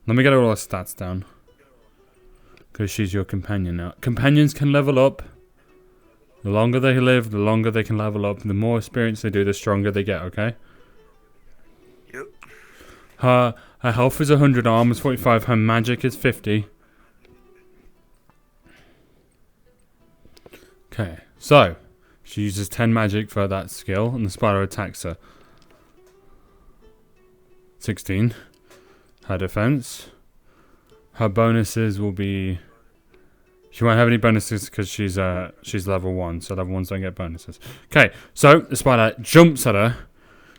Speaker 1: Let me get all her stats down. Because she's your companion now. Companions can level up. The longer they live, the longer they can level up. The more experience they do, the stronger they get, okay?
Speaker 2: Yep.
Speaker 1: Her health is 100, armor is 45, her magic is 50. Okay, so she uses 10 magic for that skill, and the spider attacks her. 16. Her defense. Her bonuses will be... She won't have any bonuses because she's level 1, so level 1s don't get bonuses. Okay, so the spider jumps at her.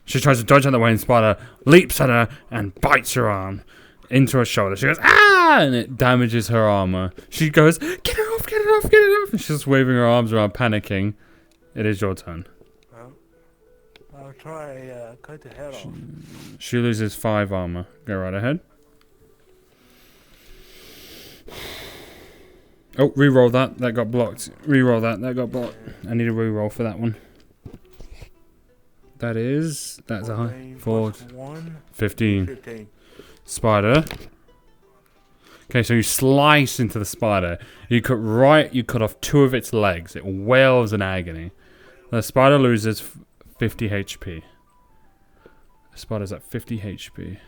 Speaker 1: She tries to dodge out of the way, and the spider leaps at her and bites her arm into her shoulder. She goes, ah! And it damages her armor. She goes, get it off, get it off, get it off! And she's just waving her arms around, panicking. It is your turn.
Speaker 2: Well, I'll try cut the head off.
Speaker 1: She loses 5 armor. Go right ahead. Oh, reroll that. That got blocked. Reroll that. That got blocked. I need a reroll for that one. That's a high. 4, 15. Spider. Okay, so you slice into the spider. You cut off 2 of its legs. It wails in agony. The spider loses 50 HP. The spider's at 50 HP.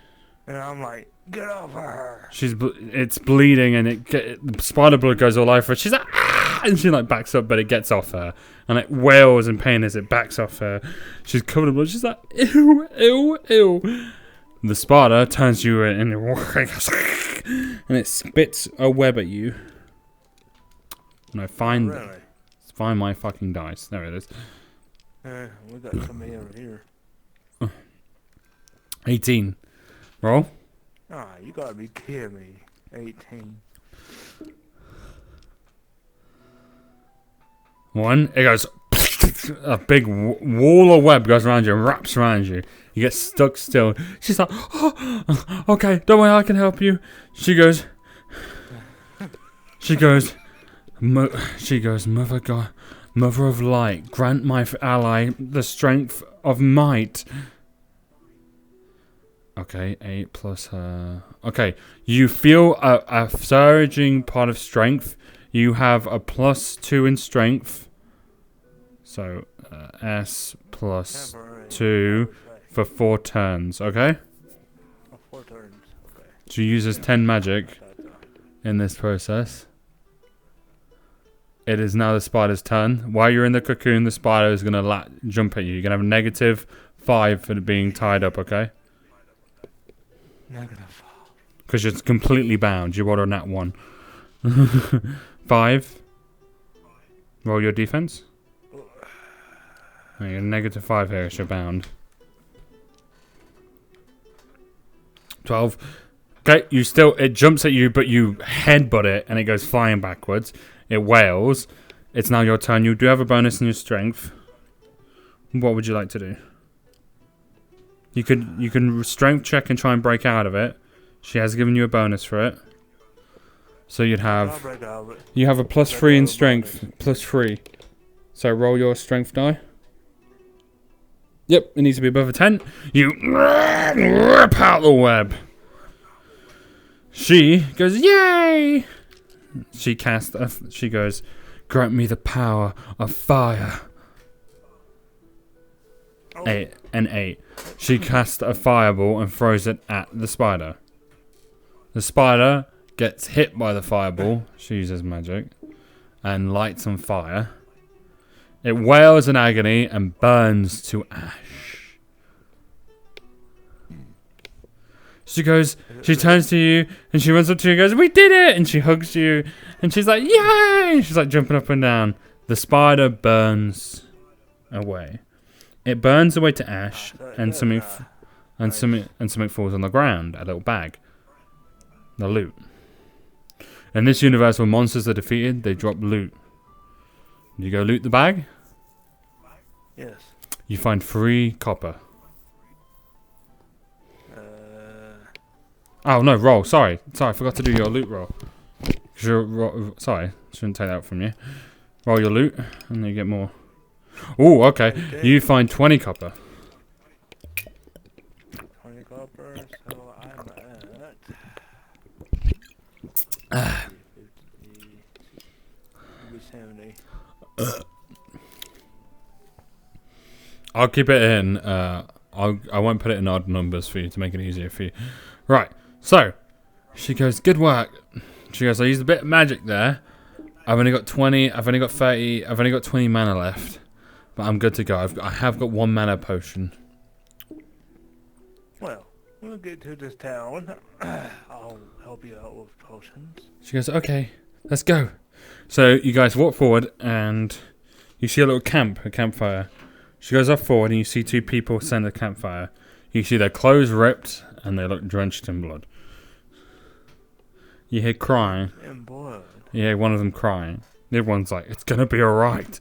Speaker 2: And I'm like, get off her.
Speaker 1: It's bleeding, and the spider blood goes all over her. She's like, ah! And she like backs up, but it gets off her, and it wails in pain as it backs off her. She's covered in blood. She's like, ew, ew, ew. The spider turns to you and it spits a web at you. And I find my fucking dice. There it is.
Speaker 2: We got somebody over here.
Speaker 1: 18. Roll.
Speaker 2: Ah, you gotta be kidding me. 18.
Speaker 1: 1. It goes. A big wall of web goes around you and wraps around you. You get stuck still. She's like, oh, okay, don't worry, I can help you. She goes, Mother God, Mother of Light, grant my ally the strength of might. Okay, 8 plus her. Okay, you feel a surging part of strength. You have a +2 in strength. So, S plus 2 for 4 turns, okay?
Speaker 2: 4 turns, okay.
Speaker 1: She uses 10 magic in this process. It is now the spider's turn. While you're in the cocoon, the spider is going to jump at you. You're going to have a -5 for being tied up, okay?
Speaker 2: -5.
Speaker 1: Because you're completely bound. You rolled a nat 1. 5. Roll your defense. Oh, you're -5 here, so you're bound. 12. Okay, it jumps at you, but you headbutt it, and it goes flying backwards. It wails. It's now your turn. You do have a bonus in your strength. What would you like to do? You can strength check and try and break out of it. She has given you a bonus for it. So you have a +3 in strength. +3. So roll your strength die. Yep, it needs to be above a 10. You rip out the web. She goes, yay! She goes, grant me the power of fire. 8. She casts a fireball and throws it at the spider. The spider gets hit by the fireball. She uses magic and lights on fire. It wails in agony and burns to ash. She turns to you and she runs up to you and goes, we did it! And she hugs you and she's like, yay! And she's like jumping up and down. The spider burns away. It burns away to ash and something falls on the ground, a little bag. The loot. In this universe, when monsters are defeated, they drop loot. You go loot the bag?
Speaker 2: Yes.
Speaker 1: You find 3 copper. Oh no, roll. Sorry, I forgot to do your loot roll. Sorry, shouldn't take that from you. Roll your loot, and then you get more. Oh, okay. You find 20 copper.
Speaker 2: 20 copper, so I'm at 70.
Speaker 1: I'll keep it in. I won't put it in odd numbers for you to make it easier for you. Right. So she goes, good work. She goes, I used a bit of magic there. I've only got 20. I've only got 30. I've only got 20 mana left, but I'm good to go. I have got 1 mana potion.
Speaker 2: Well, we'll get to this town. I'll help you out with potions.
Speaker 1: She goes, okay, let's go. So you guys walk forward and you see a little campfire. She goes up forward and you see 2 people send a campfire. You see their clothes ripped and they look drenched in blood. You hear crying.
Speaker 2: In blood.
Speaker 1: You hear one of them crying. The other one's like, it's gonna be alright.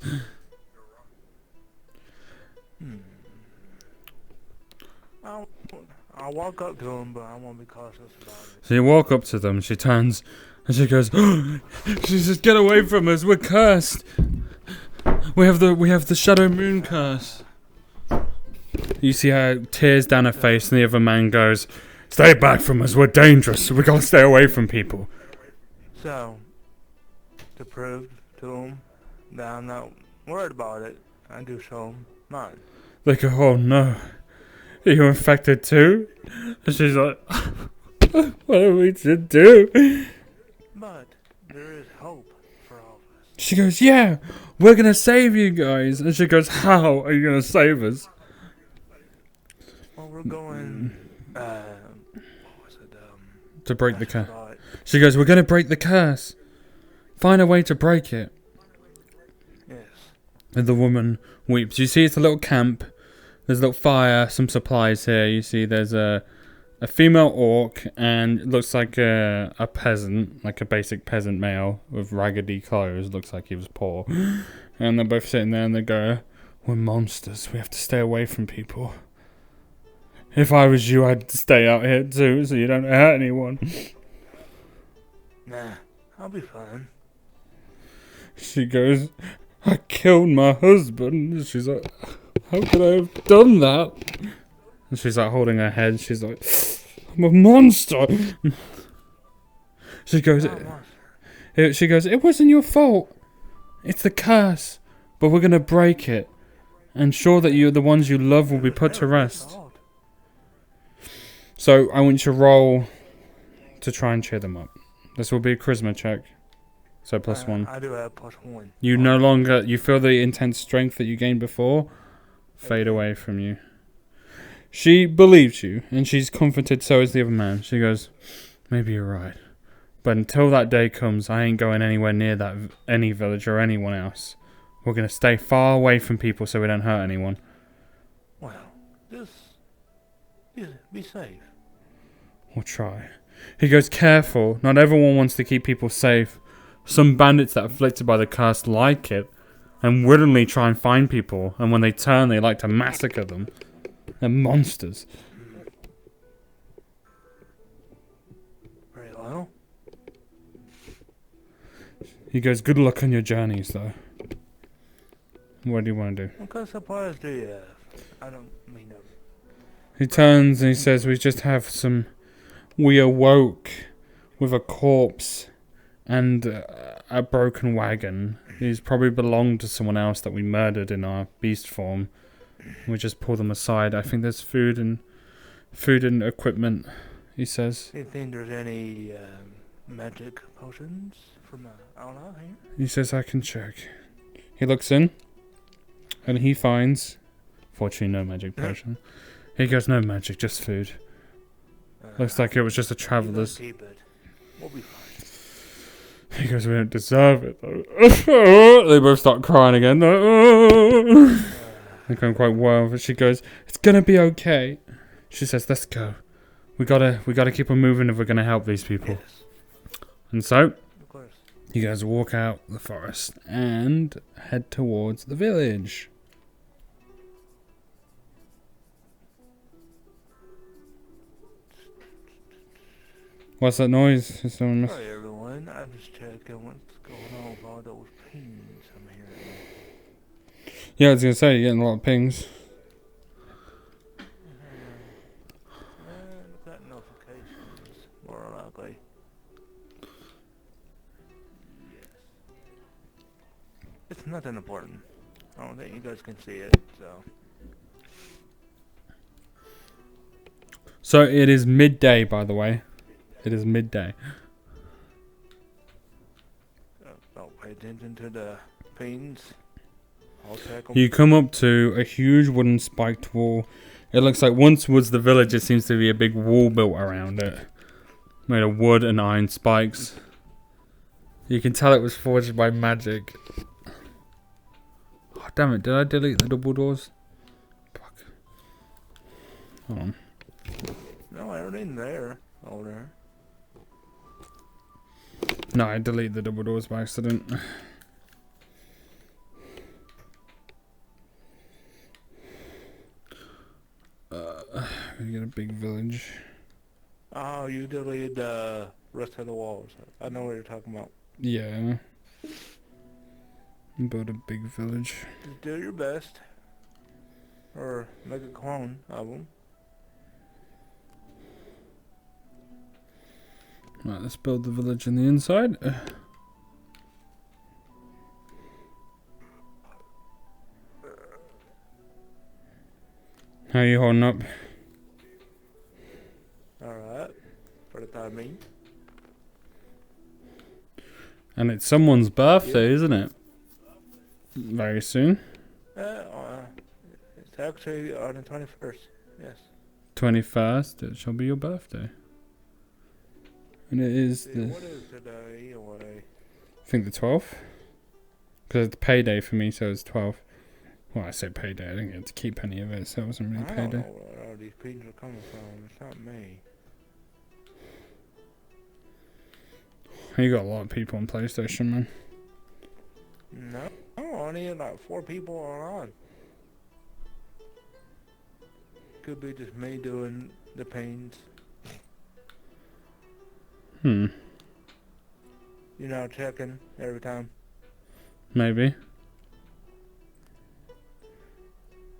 Speaker 2: I'll walk up to him, but I won't be cautious about it.
Speaker 1: So you walk up to them, she turns and she goes, she says, get away from us, we're cursed. We have the shadow moon curse. You see her tears down her face and the other man goes, stay back from us, we're dangerous, we gotta stay away from people.
Speaker 2: So, to prove to him that I'm not worried about it, I do show him mine.
Speaker 1: They go, oh no, are you infected too? And she's like, what are we to do?
Speaker 2: But there is hope for all of us.
Speaker 1: She goes, yeah, we're gonna save you guys. And she goes, how are you gonna save us?
Speaker 2: Well, we're going, what was it,
Speaker 1: to break the curse. She goes, we're gonna break the curse. Find a way to break it.
Speaker 2: Yes.
Speaker 1: And the woman weeps. You see it's a little camp. There's a little fire, some supplies here. You see there's a female orc and it looks like a peasant, like a basic peasant male with raggedy clothes. Looks like he was poor. And they're both sitting there and they go, we're monsters. We have to stay away from people. If I was you, I'd stay out here too so you don't hurt anyone.
Speaker 2: Nah, I'll be fine.
Speaker 1: She goes, I killed my husband. She's like, how could I have done that? And she's like holding her head. She's like, I'm a monster. She goes, it wasn't your fault. It's the curse. But we're going to break it. And sure that the ones you love will be put to rest. So I want you to roll to try and cheer them up. This will be a charisma check. So +1.
Speaker 2: I do have +1.
Speaker 1: You no longer, you feel the intense strength that you gained before fade away from you. She believes you, and she's comforted, so is the other man. She goes, maybe you're right. But until that day comes, I ain't going anywhere near that any village or anyone else. We're going to stay far away from people so we don't hurt anyone.
Speaker 2: Well, just be safe.
Speaker 1: We'll try. He goes, careful. Not everyone wants to keep people safe. Some bandits that are afflicted by the curse like it and willingly try and find people. And when they turn, they like to massacre them. They're monsters.
Speaker 2: Very well.
Speaker 1: He goes, good luck on your journeys, though. What do you want to do?
Speaker 2: What kind of supplies do you have? I don't mean no.
Speaker 1: He turns and he says, we just have some... We awoke with a corpse and a broken wagon. These probably belonged to someone else that we murdered in our beast form. We just pull them aside. I think there's food and equipment, he says.
Speaker 2: Do you think there's any magic potions from out here?
Speaker 1: He says, I can check. He looks in and he finds, fortunately, no magic potion. He goes, no magic, just food. Looks like it was just a traveler's.
Speaker 2: Keep it. We'll be fine.
Speaker 1: He goes, we don't deserve it, though. They both start crying again. They're going quite wild, but she goes, it's gonna be okay. She says, let's go. We gotta keep on moving if we're gonna help these people.
Speaker 2: Yes.
Speaker 1: And so,
Speaker 2: Of course.
Speaker 1: you guys walk out the forest and head towards the village. What's that noise? Is someone
Speaker 2: Sorry everyone, I'm just checking what's going on with all those pings I'm hearing.
Speaker 1: Yeah, I was gonna say you're getting a lot of pings.
Speaker 2: And got notifications, more likely. Yes. It's nothing important. I don't think you guys can see it, so.
Speaker 1: So it is midday, by the way. It is midday.
Speaker 2: Don't pay attention to the pings. I'll check 'em.
Speaker 1: You come up to a huge wooden spiked wall. It looks like once was the village, it seems to be a big wall built around it. Made of wood and iron spikes. You can tell it was forged by magic. Oh, damn it, did I delete the double doors? Fuck. Hold on.
Speaker 2: No, everything's there. Over there.
Speaker 1: No, I deleted the double doors by accident. We get a big village.
Speaker 2: Oh, you deleted the rest of the walls. I know what you're talking about.
Speaker 1: Yeah. Build a big village.
Speaker 2: Just do your best. Or make a clone of them.
Speaker 1: Right, let's build the village on the inside. How you holding up?
Speaker 2: Alright. For the time being.
Speaker 1: And it's someone's birthday, isn't it? Very soon.
Speaker 2: It's actually on the 21st. Yes.
Speaker 1: 21st, it shall be your birthday. And it is
Speaker 2: See,
Speaker 1: the...
Speaker 2: what is today? What a...
Speaker 1: I think the 12th. Because it's payday for me, so it's 12. Well, I say payday, I didn't get to keep any of it, so it wasn't really
Speaker 2: I don't know
Speaker 1: payday.
Speaker 2: where all these pings are coming from. It's not me.
Speaker 1: You got a lot of people on PlayStation, man.
Speaker 2: No. Only like 4 people are on. Could be just me doing the pings.
Speaker 1: Hmm.
Speaker 2: You know, checking every time.
Speaker 1: Maybe.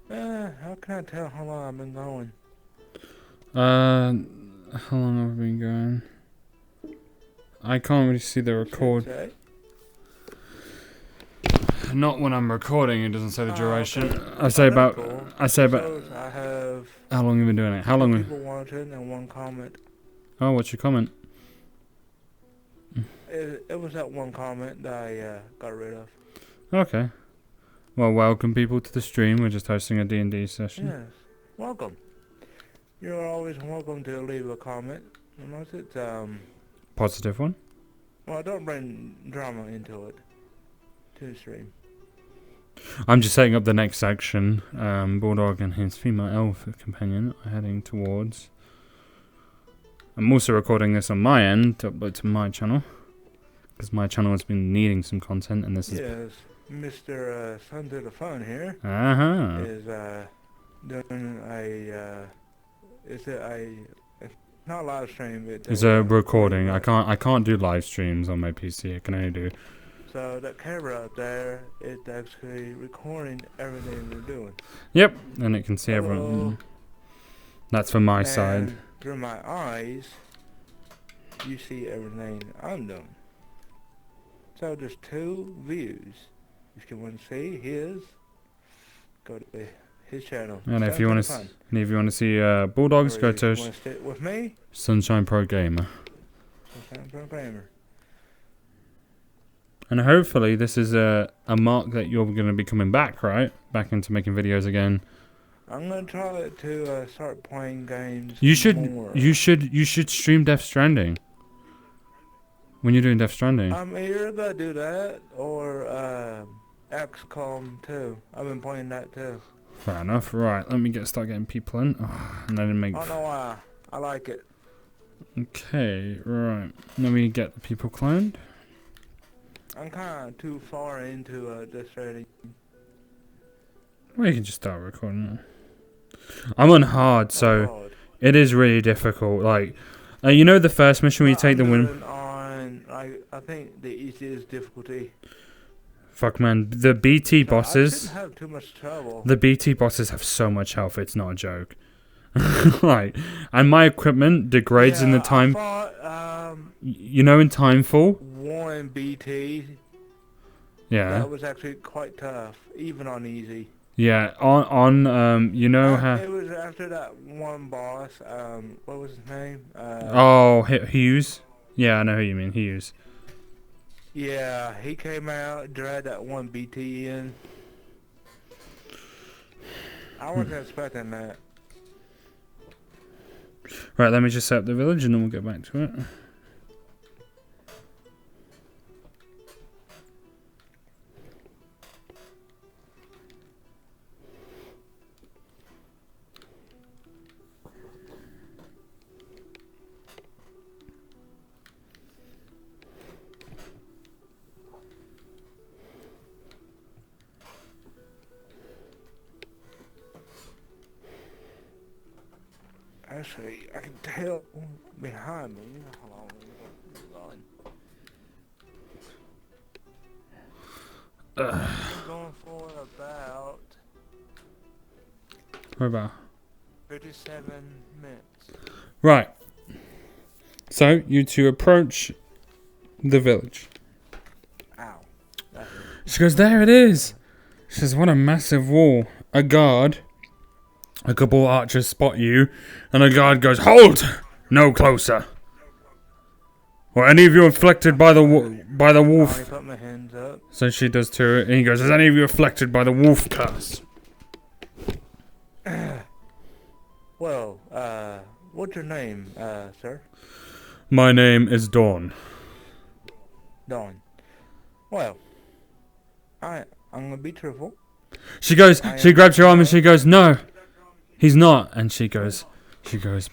Speaker 2: How can I tell how long I've been going?
Speaker 1: How long have we been going? I can't really see the record.
Speaker 2: Should say.
Speaker 1: Not when I'm recording, it doesn't say the duration.
Speaker 2: Okay.
Speaker 1: I say
Speaker 2: That's
Speaker 1: about...
Speaker 2: cool.
Speaker 1: I say about...
Speaker 2: Shows I have
Speaker 1: How long have you been doing it? How
Speaker 2: 2
Speaker 1: long...
Speaker 2: people watching and 1 comment.
Speaker 1: Oh, what's your comment?
Speaker 2: It was that 1 comment that I got rid of.
Speaker 1: Okay. Well, welcome people to the stream. We're just hosting a D&D session.
Speaker 2: Yes. Welcome. You're always welcome to leave a comment. Unless it's,
Speaker 1: Positive one?
Speaker 2: well, don't bring drama into it. To the stream.
Speaker 1: I'm just setting up the next section. Bulldog and his female elf companion are heading towards... I'm also recording this on my end to upload to my channel. Because my channel has been needing some content and this is...
Speaker 2: Yes. Mr. Sons of the Fun here
Speaker 1: Uh-huh.
Speaker 2: is doing a it's not a live stream.
Speaker 1: It's a recording. I can't do live streams on my PC. I can only do...
Speaker 2: So that camera up there is actually recording everything we're doing.
Speaker 1: Yep, and it can see everyone. That's for my side.
Speaker 2: And through my eyes, you see everything I'm doing. So there's 2 views. If you want to see his, go to his channel.
Speaker 1: And if you want to see Bulldogs, go to
Speaker 2: Want to sit with me?
Speaker 1: Sunshine Pro Gamer.
Speaker 2: Sunshine Programmer.
Speaker 1: And hopefully this is a mark that you're going to be coming back, right? Back into making videos again.
Speaker 2: I'm gonna try to start playing games.
Speaker 1: You should
Speaker 2: more.
Speaker 1: you should stream Death Stranding. When you're doing Death Stranding.
Speaker 2: I'm either gonna do that or XCOM 2. I've been playing that too.
Speaker 1: Fair enough. Right, let me start getting people in. Oh, and I didn't make...
Speaker 2: I don't know why. I like it.
Speaker 1: Okay, right. Let me get the people cloned.
Speaker 2: I'm kind of too far into this already.
Speaker 1: Well, you can just start recording it. I'm on hard, so it is really difficult. Like, You know the first mission where you
Speaker 2: Well,
Speaker 1: take the
Speaker 2: I'm
Speaker 1: win.
Speaker 2: doing on, I think the easiest difficulty.
Speaker 1: Fuck man, the BT
Speaker 2: So I
Speaker 1: bosses.
Speaker 2: shouldn't have too much trouble.
Speaker 1: The BT bosses have so much health. It's not a joke. Like, and my equipment degrades in the time.
Speaker 2: I fought,
Speaker 1: You know, in Timefall.
Speaker 2: one BT.
Speaker 1: Yeah.
Speaker 2: That was actually quite tough, even on easy.
Speaker 1: Yeah. You know how.
Speaker 2: It was after that one boss. What was his name?
Speaker 1: Oh, Hughes. Yeah, I know who you mean. Hughes.
Speaker 2: Yeah, he came out, dragged that one BT in. I wasn't expecting that.
Speaker 1: Right, let me just set up the village and then we'll get back to it.
Speaker 2: Actually, I can tell behind me. Hold on. I'm going for about
Speaker 1: What about?
Speaker 2: 57 minutes.
Speaker 1: Right. So, you two approach the village.
Speaker 2: Ow. That hurt.
Speaker 1: She goes, there it is. She says, what a massive wall. A guard, a couple archers spot you, and a guard goes, hold! No closer. Were any of you afflicted by the
Speaker 2: I
Speaker 1: wolf?
Speaker 2: put my hands up.
Speaker 1: So she does to her, and he goes, is any of you afflicted by the wolf curse?
Speaker 2: Well, what's your name, sir?
Speaker 1: My name is Dawn.
Speaker 2: Dawn. Well, I'm gonna be truthful.
Speaker 1: She goes, she grabs your arm and she goes, no, he's not. And she goes,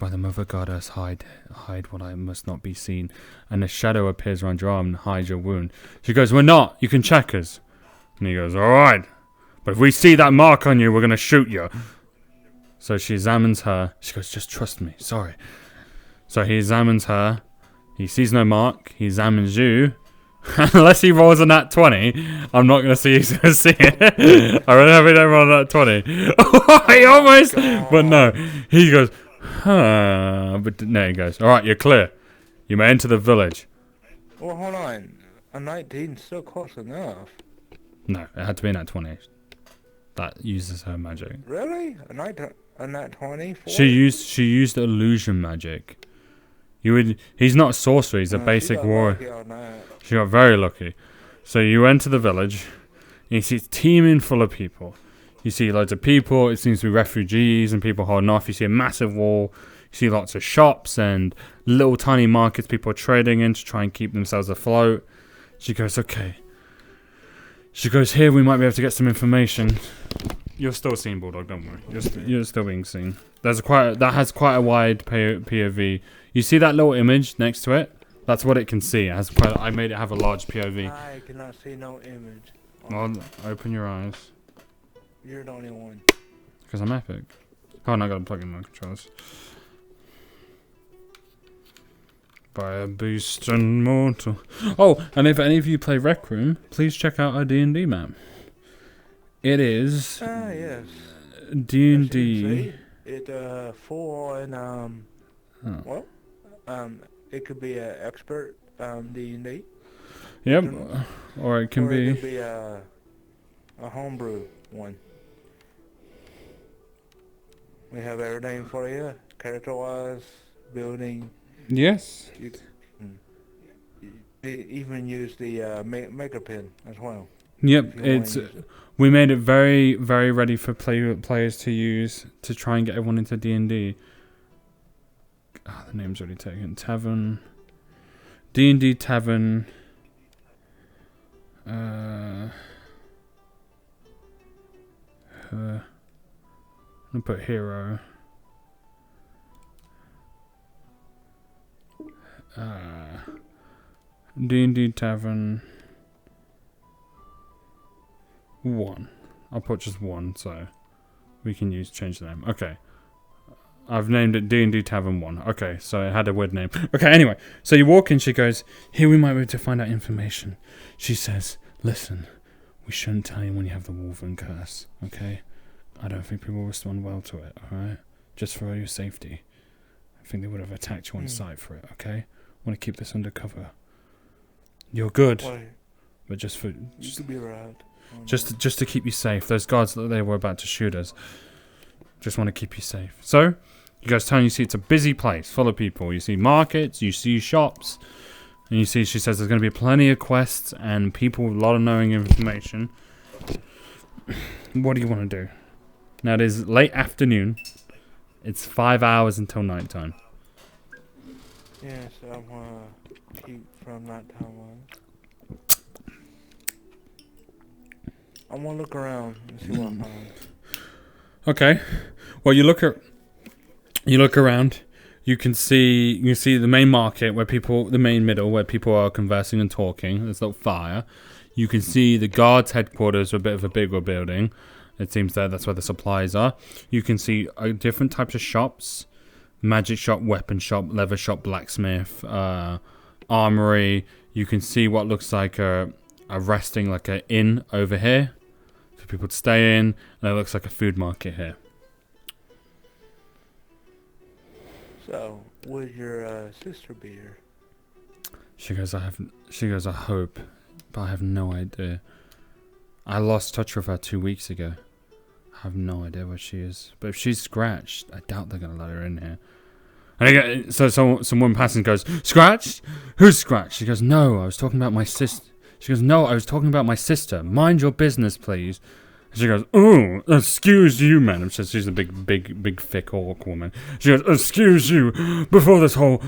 Speaker 1: by the mother goddess, hide what I must not be seen. And a shadow appears around your arm and hides your wound. She goes, we're not, you can check us. And he goes, alright, but if we see that mark on you, we're gonna shoot you. So she examines her. She goes, just trust me, sorry. So he examines her. He sees no mark. He examines you. Unless he rolls a nat 20, I'm not going to see he's going to see it. I really hope he don't roll a nat 20. He almost... But no. He goes, huh. But no, he goes, alright, you're clear. You may enter the village.
Speaker 2: Well, hold on. A 19's still close enough.
Speaker 1: No, it had to be a nat 20. That uses her magic.
Speaker 2: Really? A nat 20?
Speaker 1: She used illusion magic. He's not a sorcerer, he's a basic warrior. She got very lucky. So you enter the village, and you see it's teeming full of people. You see loads of people, it seems to be refugees and people holding off. You see a massive wall, you see lots of shops and little tiny markets people are trading in to try and keep themselves afloat. She goes, okay. She goes, here we might be able to get some information. You're still seen, Bulldog, don't worry. You're still being seen. That has quite a wide POV. You see that little image next to it? That's what it can see. It has I made it have a large POV.
Speaker 2: I cannot see no image.
Speaker 1: Well, open your eyes.
Speaker 2: You're the only one.
Speaker 1: Because I'm epic. Oh, no, I gotta plug in my controllers. By a beast and mortal. Oh, and if any of you play Rec Room, please check out our D&D map. It is...
Speaker 2: Yes.
Speaker 1: D&D...
Speaker 2: It, full and, well, it could be an expert, D&D.
Speaker 1: Yep, or it can be...
Speaker 2: It could be a homebrew one. We have everything for you, character-wise, building.
Speaker 1: Yes.
Speaker 2: You even use the maker pen as well.
Speaker 1: Yep, we made it very, very ready for players to use to try and get everyone into D&D. Ah, the name's already taken. Tavern, D&D Tavern. I'll put hero. D&D Tavern 1. I'll put just 1 so we can change the name. Okay. I've named it D&D Tavern 1. Okay, so it had a weird name. Okay, anyway. So you walk in, she goes, here we might be able to find out information. She says, listen, we shouldn't tell you when you have the Wolven curse, okay? I don't think people will respond well to it, alright? Just for your safety. I think they would have attacked you on sight for it, okay? I want to keep this undercover. You're good.
Speaker 2: Why?
Speaker 1: But just for...
Speaker 2: You could be right.
Speaker 1: Just to keep you safe. Those guards that they were about to shoot us. Just want to keep you safe. So, you guys turn, you see it's a busy place full of people. You see markets, you see shops, and you see, she says there's going to be plenty of quests and people with a lot of knowing information. What do you want to do? Now, it is late afternoon. It's 5 hours until nighttime.
Speaker 2: Yeah, so I'm going to keep from nighttime on. I'm going to look around and see what I find.
Speaker 1: Okay. Well, you look around. You can see the main market where the main middle where people are conversing and talking. There's a little fire. You can see the guards' headquarters are a bit of a bigger building. It seems that's where the supplies are. You can see different types of shops: magic shop, weapon shop, leather shop, blacksmith, armory. You can see what looks like a resting, like an inn over here for people to stay in, and it looks like a food market here.
Speaker 2: So, would your sister be here?
Speaker 1: She goes, I hope, but I have no idea. I lost touch with her 2 weeks ago. I have no idea where she is. But if she's scratched, I doubt they're going to let her in here. And someone passing goes, scratched? Who's scratched? She goes, no, I was talking about my sister. She goes, no, I was talking about my sister. Mind your business, please. And she goes, oh, excuse you, madam. She's a big, thick orc woman. She goes, excuse you. Before this whole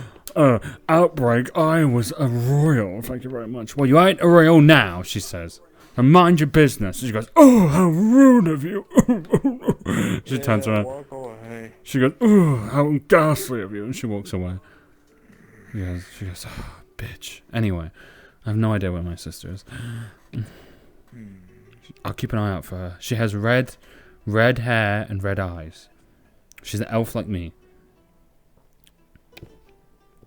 Speaker 1: outbreak, I was a royal. Thank you very much. Well, you ain't a royal now, she says. And mind your business. She goes, oh, how rude of you. She turns around.
Speaker 2: Walk away.
Speaker 1: She goes, oh, how ghastly of you. And she walks away. She goes, oh, bitch. Anyway, I have no idea where my sister is. I'll keep an eye out for her. She has red hair and red eyes. She's an elf like me.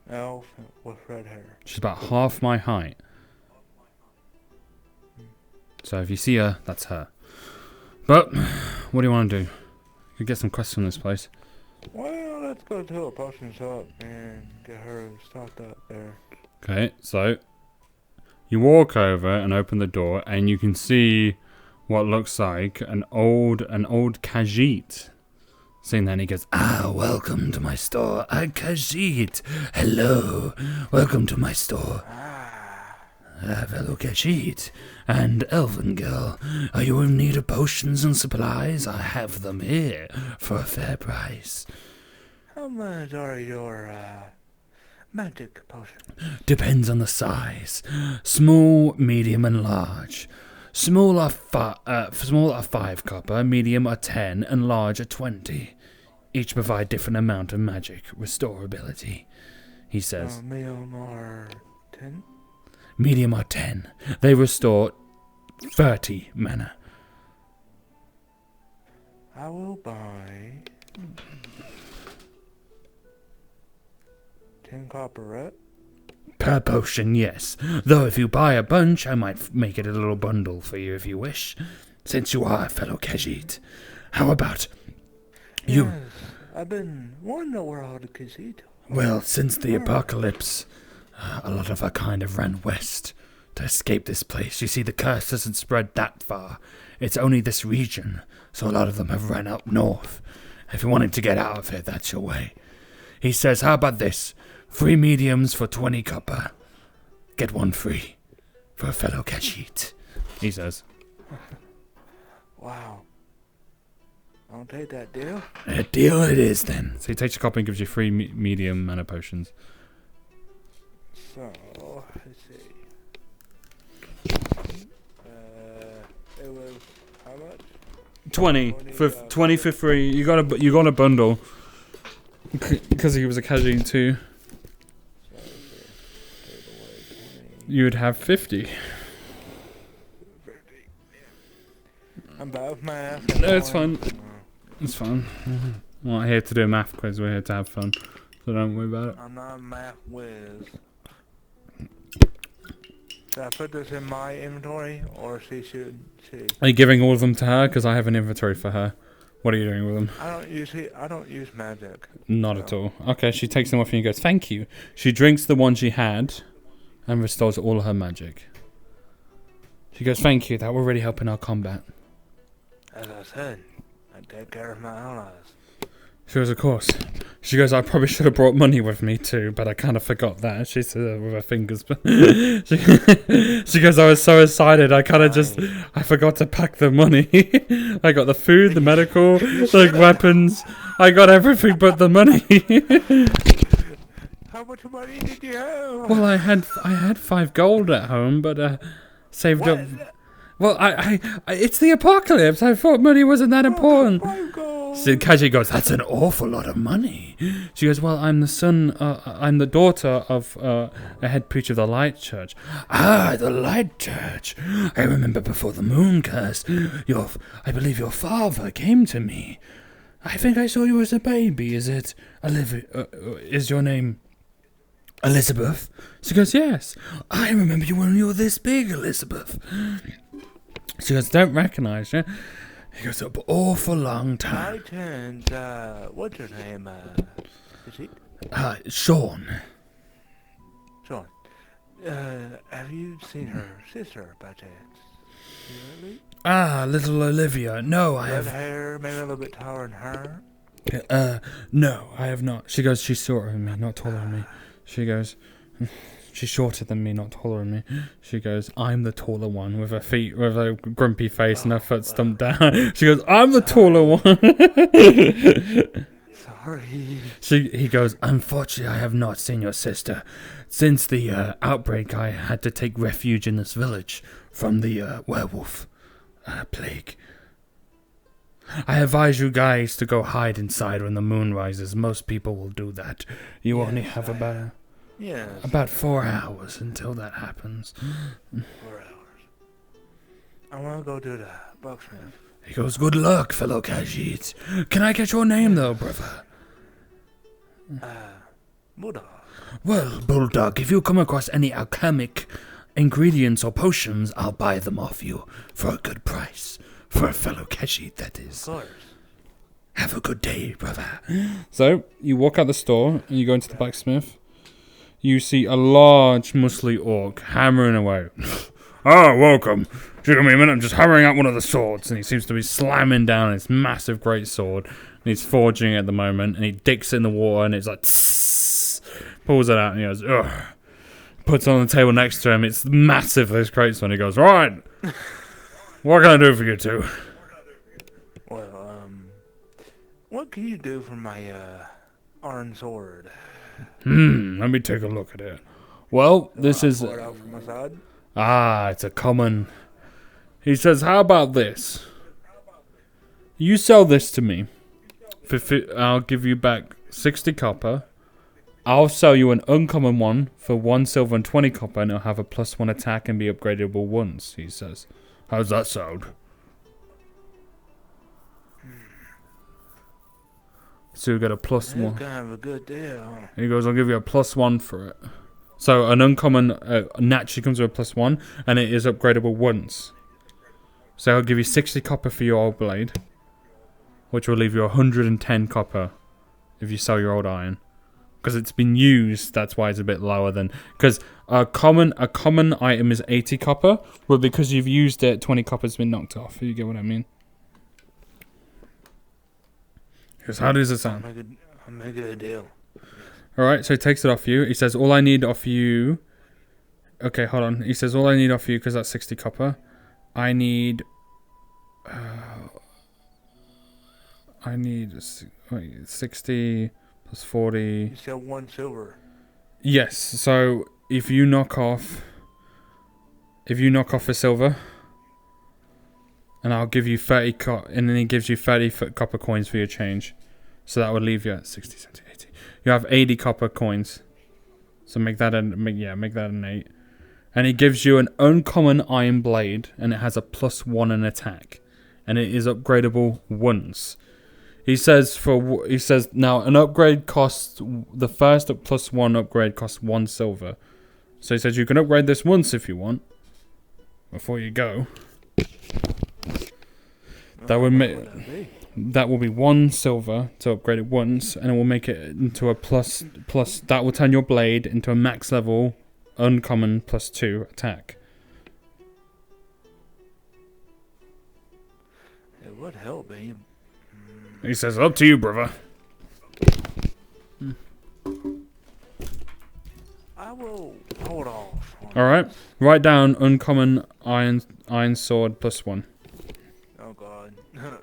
Speaker 2: Elf with red hair.
Speaker 1: She's about half my height. So if you see her, that's her. But, what do you want to do? You could get some quests from this place.
Speaker 2: Well, let's go to a potion shop and get her stocked up there.
Speaker 1: Okay, so you walk over and open the door, and you can see what looks like an old Khajiit. Seeing that, and he goes, welcome to my store. Khajiit. Hello. Welcome to my store. Fellow Khajiit and Elven Girl, are you in need of potions and supplies? I have them here for a fair price.
Speaker 2: How much are your magic potions?
Speaker 1: Depends on the size. Small, medium, and large. Small are 5 copper, medium are 10, and large are 20. Each provide different amount of magic restorability, he says.
Speaker 2: Medium are 10?
Speaker 1: Medium are 10. They restore 30 mana.
Speaker 2: I will buy 10 copper, right?
Speaker 1: Per potion, yes. Though if you buy a bunch, I might make it a little bundle for you if you wish. Since you are a fellow Khajiit. How about you?
Speaker 2: Yes, I've been wanting to wear all the Khajiit.
Speaker 1: Well, since the apocalypse, a lot of our kind have ran west to escape this place. You see, the curse doesn't spread that far. It's only this region, so a lot of them have run up north. If you're wanting to get out of here, that's your way. He says, how about this? 3 mediums for 20 copper. Get 1 free for a fellow Khajiit, he says.
Speaker 2: Wow. I'll take that deal.
Speaker 1: A deal it is, then. So he takes a copper and gives you 3 medium mana potions.
Speaker 2: So, let's see. It was how much?
Speaker 1: 20 for free. You got a bundle because he was a Khajiit too.
Speaker 2: So, take away 20.
Speaker 1: You would have 50.
Speaker 2: 50. Yeah. I'm bad with math.
Speaker 1: No, it's fine. It's fine. We're not here to do a math quiz. We're here to have fun. So don't worry about it.
Speaker 2: I'm not a math whiz. Should I put this in my inventory, or she?
Speaker 1: Are you giving all of them to her? Because I have an inventory for her. What are you doing with them?
Speaker 2: I don't use magic.
Speaker 1: Not at all. Okay, she takes them off you and goes, thank you. She drinks the one she had and restores all her magic. She goes, thank you. That will really help in our combat.
Speaker 2: As I said, I take care of my allies.
Speaker 1: She goes, of course. She goes, I probably should have brought money with me too, but I kind of forgot that. She said with her fingers. She goes, I was so excited. I kind of I forgot to pack the money. I got the food, the medical, like weapons. I got everything but the money.
Speaker 2: How much money did you have?
Speaker 1: Well, I had 5 gold at home, but saved
Speaker 2: what?
Speaker 1: up. Well, I it's the apocalypse. I thought money wasn't that important. So Kaji goes, that's an awful lot of money. She goes, well, I'm the daughter of a head preacher of the Light Church. Ah, the Light Church. I remember before the moon curse, I believe your father came to me. I think I saw you as a baby. Is it Olivia? Is your name Elizabeth? She goes, yes. I remember you when you were this big, Elizabeth. She goes, don't recognize you. He goes, an awful long time.
Speaker 2: My turn. What's your name? Is it?
Speaker 1: Sean.
Speaker 2: Sean. Have you seen her sister by chance? Really?
Speaker 1: Ah, little Olivia. No, I have.
Speaker 2: Red hair, maybe a little bit taller than her.
Speaker 1: No, I have not. She goes, she's shorter than me, not taller than me. She goes, she's shorter than me, not taller than me. She goes, I'm the taller one, with a grumpy face and her foot stumped down. She goes, I'm the taller one.
Speaker 2: Sorry.
Speaker 1: He goes, unfortunately, I have not seen your sister. Since the outbreak, I had to take refuge in this village from the werewolf plague. I advise you guys to go hide inside when the moon rises. Most people will do that. You only have about 4 hours until that happens.
Speaker 2: 4 hours. I want to go do the blacksmith.
Speaker 1: He goes, good luck, fellow Khajiit. Can I get your name, though, brother?
Speaker 2: Bulldog.
Speaker 1: Well, Bulldog, if you come across any alchemic ingredients or potions, I'll buy them off you for a good price. For a fellow Khajiit, that is.
Speaker 2: Of course.
Speaker 1: Have a good day, brother. So, you walk out the store, and you go into the blacksmith. You see a large, muscly orc hammering away. Oh, welcome. Give me a minute, I'm just hammering out one of the swords. And he seems to be slamming down his massive great sword. And he's forging it at the moment, and he digs it in the water, and it's like, tss, pulls it out, and he goes, ugh. Puts it on the table next to him. It's massive, this great sword. He goes, right. What can I do for you two?
Speaker 2: Well, what can you do for my, iron sword?
Speaker 1: Let me take a look at it. Well, this is...
Speaker 2: Pull it out from my side.
Speaker 1: Ah, it's a common... He says, how about this? You sell this to me. I'll give you back 60 copper. I'll sell you an uncommon one for 1 silver and 20 copper, and it'll have a +1 attack and be upgradable once, he says. How's that sound? So you get a +1.
Speaker 2: It's kind of a good deal.
Speaker 1: He goes, I'll give you a +1 for it. So an uncommon naturally comes with a +1, and it is upgradable once. So I'll give you 60 copper for your old blade, which will leave you 110 copper if you sell your old iron. Because it's been used, that's why it's a bit lower than... Because a common item is 80 copper, but because you've used it, 20 copper's been knocked off. You get what I mean? Because how does it sound?
Speaker 2: I'll make it a deal.
Speaker 1: Alright, so he takes it off you. He says, all I need off you... Okay, hold on. He says, all I need off you, because that's 60 copper. I need 60 plus 40...
Speaker 2: You sell 1 silver.
Speaker 1: Yes, so if you knock off a silver, and I'll give you 30 and then he gives you 30 copper coins for your change. So that would leave you at 60, 70, 80. You have 80 copper coins. So make that an 8. And he gives you an uncommon iron blade, and it has a +1 in attack. And it is upgradable once. He says now an upgrade costs the first +1 upgrade costs 1 silver. So he says you can upgrade this once if you want. Before you go. That will be 1 silver to upgrade it once, and it will make it into a plus. That will turn your blade into a max level uncommon +2 attack.
Speaker 2: It would help me.
Speaker 1: He says, up to you, brother.
Speaker 2: I will hold off.
Speaker 1: Alright. Write down uncommon iron sword +1.
Speaker 2: Oh god. I'm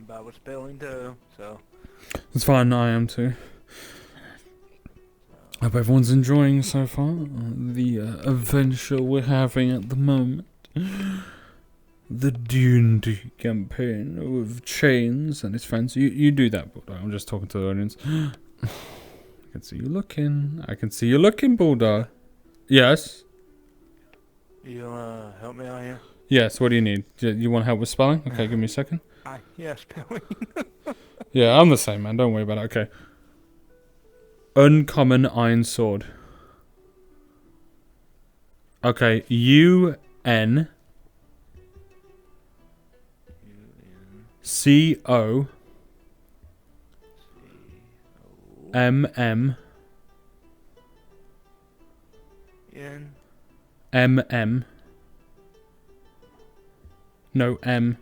Speaker 2: bad with spelling too, so.
Speaker 1: It's fine, I am too. Hope everyone's enjoying so far the adventure we're having at the moment. The D&D campaign with Chains and his friends. You do that, Bulldog. I'm just talking to the audience. I can see you looking. I can see you looking, Bulldog. Yes?
Speaker 2: You wanna help me out here?
Speaker 1: Yes, what do you need? You want help with spelling? Okay, give me a second.
Speaker 2: Yeah, spelling.
Speaker 1: Yeah, I'm the same, man. Don't worry about it. Okay. Uncommon iron sword. Okay, UN CO MM MM No M.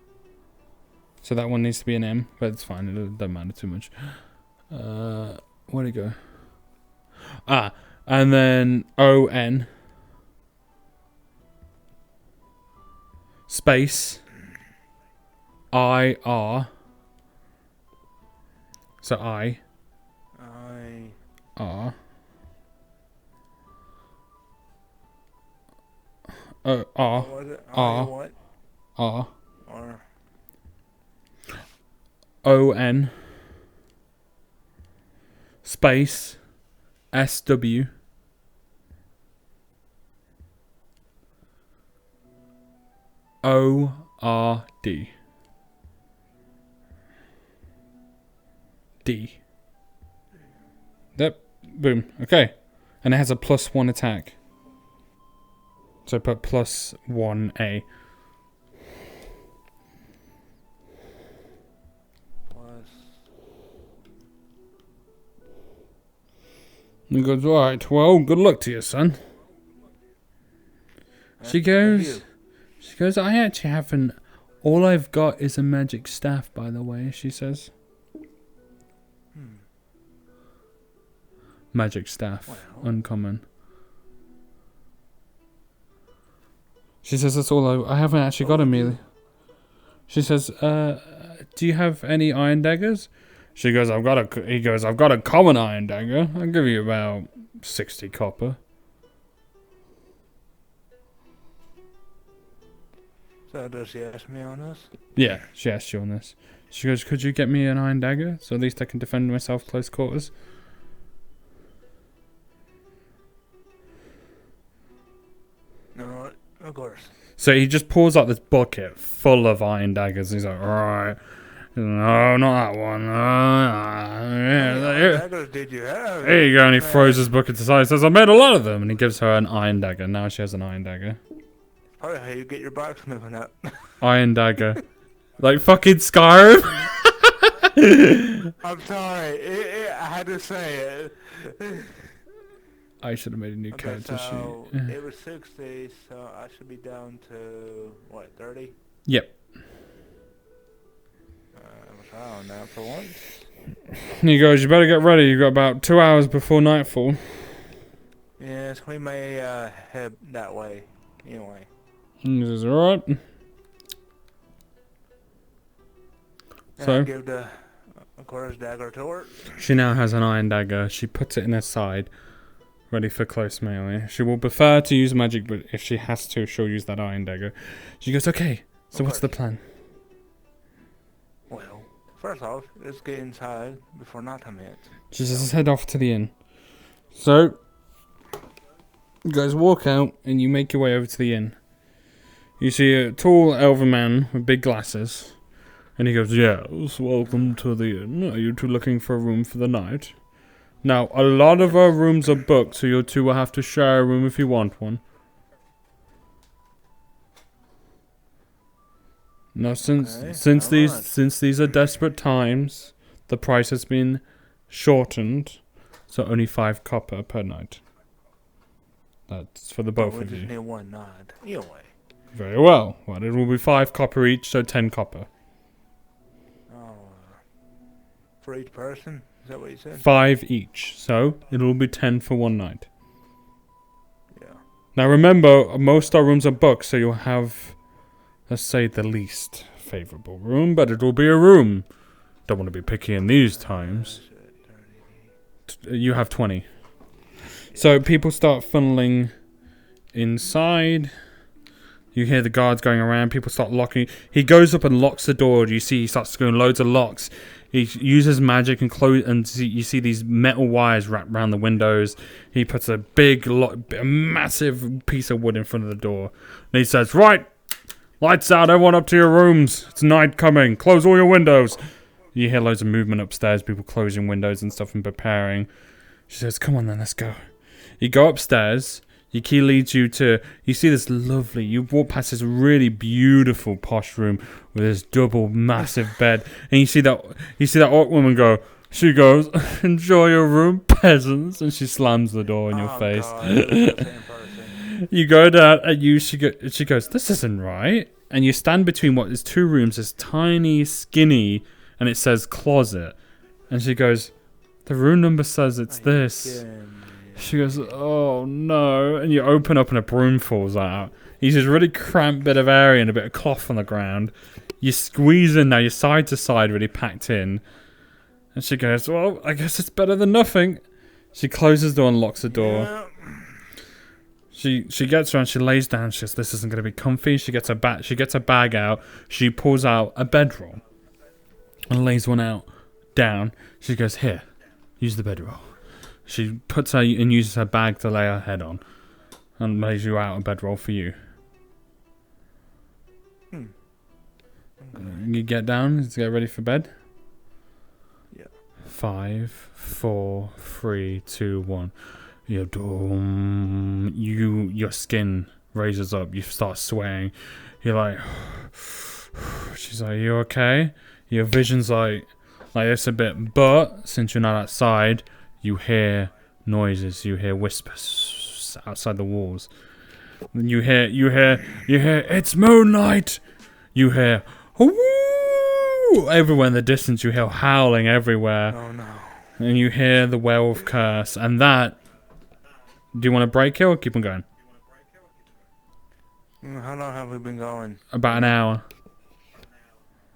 Speaker 1: So that one needs to be an M, but it's fine. It doesn't matter too much. Where'd it go? Ah, and then ON space IR. So I R R ON space SW ORD D. Yep. Boom. Okay. And it has a +1 attack. So put +1A. He goes, alright, well, good luck to you, son. She goes, I actually haven't, all I've got is a magic staff, by the way, she says. Magic staff, uncommon. She says that's all I haven't actually got Amelia. She says, do you have any iron daggers? She goes, I've got a common iron dagger. I'll give you about 60 copper.
Speaker 2: So does she ask me on this?
Speaker 1: Yeah, she asked you on this. She goes, could you get me an iron dagger? So at least I can defend myself close quarters.
Speaker 2: No, of course.
Speaker 1: So he just pulls out this bucket full of iron daggers. He's like, alright. No, not that one.
Speaker 2: How many did you have?
Speaker 1: There you go. And he throws his bucket aside and says, I made a lot of them. And he gives her an iron dagger. Now she has an iron dagger.
Speaker 2: Probably how you get your blacksmithing up.
Speaker 1: Iron dagger. Like fucking Skyrim.
Speaker 2: I'm sorry. I had to say it.
Speaker 1: I should have made a new character
Speaker 2: so
Speaker 1: sheet.
Speaker 2: It was 60, so I should be down to, what, 30?
Speaker 1: Yep.
Speaker 2: I was on that for once.
Speaker 1: He goes, you better get ready. You've got about 2 hours before nightfall.
Speaker 2: Yes, we may head that way. Anyway.
Speaker 1: He says, alright. So,
Speaker 2: I'll give the quarters dagger to her.
Speaker 1: She now has an iron dagger. She puts it in her side, ready for close melee. She will prefer to use magic, but if she has to, she'll use that iron dagger. She goes, okay, so what's the plan?
Speaker 2: Well, first off, let's get inside before nighttime hits.
Speaker 1: She says, let's head off to the inn. So, you guys walk out, and you make your way over to the inn. You see a tall elven man with big glasses, And he goes, yes, welcome to the inn. Are you two looking for a room for the night? Now, a lot of our rooms are booked, so you two will have to share a room if you want one. Now, since these are desperate times, the price has been shortened, so only 5 copper per night. That's for the both of you.
Speaker 2: We just need one night. Anyway.
Speaker 1: Very well. Well, it will be 5 copper each, so 10 copper.
Speaker 2: For each person? Is that what you said?
Speaker 1: 5 each, so it will be 10 for one night.
Speaker 2: Yeah.
Speaker 1: Now remember, most our rooms are booked, so you'll have, let's say, the least favourable room, but it will be a room. Don't want to be picky in these times. You have 20. So people start funneling inside. You hear the guards going around. People start locking. He goes up and locks the door. You see he starts doing loads of locks. He uses magic and you see these metal wires wrapped around the windows. He puts a a massive piece of wood in front of the door. And he says, right, lights out, everyone up to your rooms. It's night coming. Close all your windows. You hear loads of movement upstairs, people closing windows and stuff and preparing. She says, come on then, let's go. You go upstairs. Your key leads you to, you see this lovely, you walk past this really beautiful posh room with this double massive bed, and you see that orc woman go, she goes, enjoy your room, peasants, and she slams the door in your face. God, you go down, and she goes, this isn't right, and you stand between what is 2 rooms, this tiny, skinny, and it says closet, and she goes, the room number says it's this. She goes, oh no, and you open up and a broom falls out. You see this really cramped bit of area and a bit of cloth on the ground. You squeeze in now, you're side to side, really packed in. And she goes, well, I guess it's better than nothing. She closes the door and locks the door. Yeah. She gets around, she lays down, she says, this isn't going to be comfy. She gets a bag out, she pulls out a bedroll and lays one out, down. She goes, here, use the bedroll. She puts her and uses her bag to lay her head on, and lays you out a bedroll for you. Okay. You get down to get ready for bed. Yeah. 5, 4, 3, 2, 1. Your skin raises up. You start sweating. You're like, she's like, you okay? Your vision's like this a bit, but since you're not outside. You hear noises, you hear whispers outside the walls. And you hear, it's moonlight! You hear, whoo! Everywhere in the distance, you hear howling everywhere. Oh no. And you hear the werewolf curse, and that... Do you want to break it or keep on going?
Speaker 2: How long have we been going?
Speaker 1: About an hour.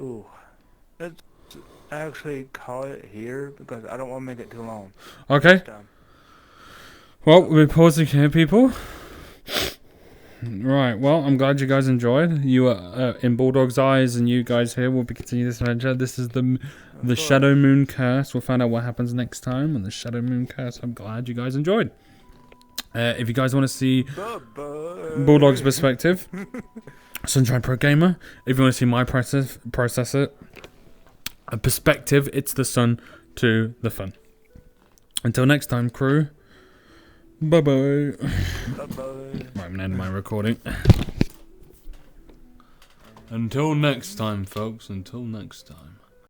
Speaker 2: Ooh. Let's actually call it here because I don't want to make it too long.
Speaker 1: Okay. Well, we're pausing here, people. Right, well, I'm glad you guys enjoyed. You are in Bulldog's eyes, and you guys here will be continuing this adventure. This is the Shadow Moon Curse. We'll find out what happens next time on the Shadow Moon Curse. I'm glad you guys enjoyed. If you guys want to see Bulldog's perspective, Sunshine Pro Gamer. If you want to see my perspective, it's the sun to the fun. Until next time, crew. Bye bye. Right, I'm gonna end my recording. Until next time, folks. Until next time.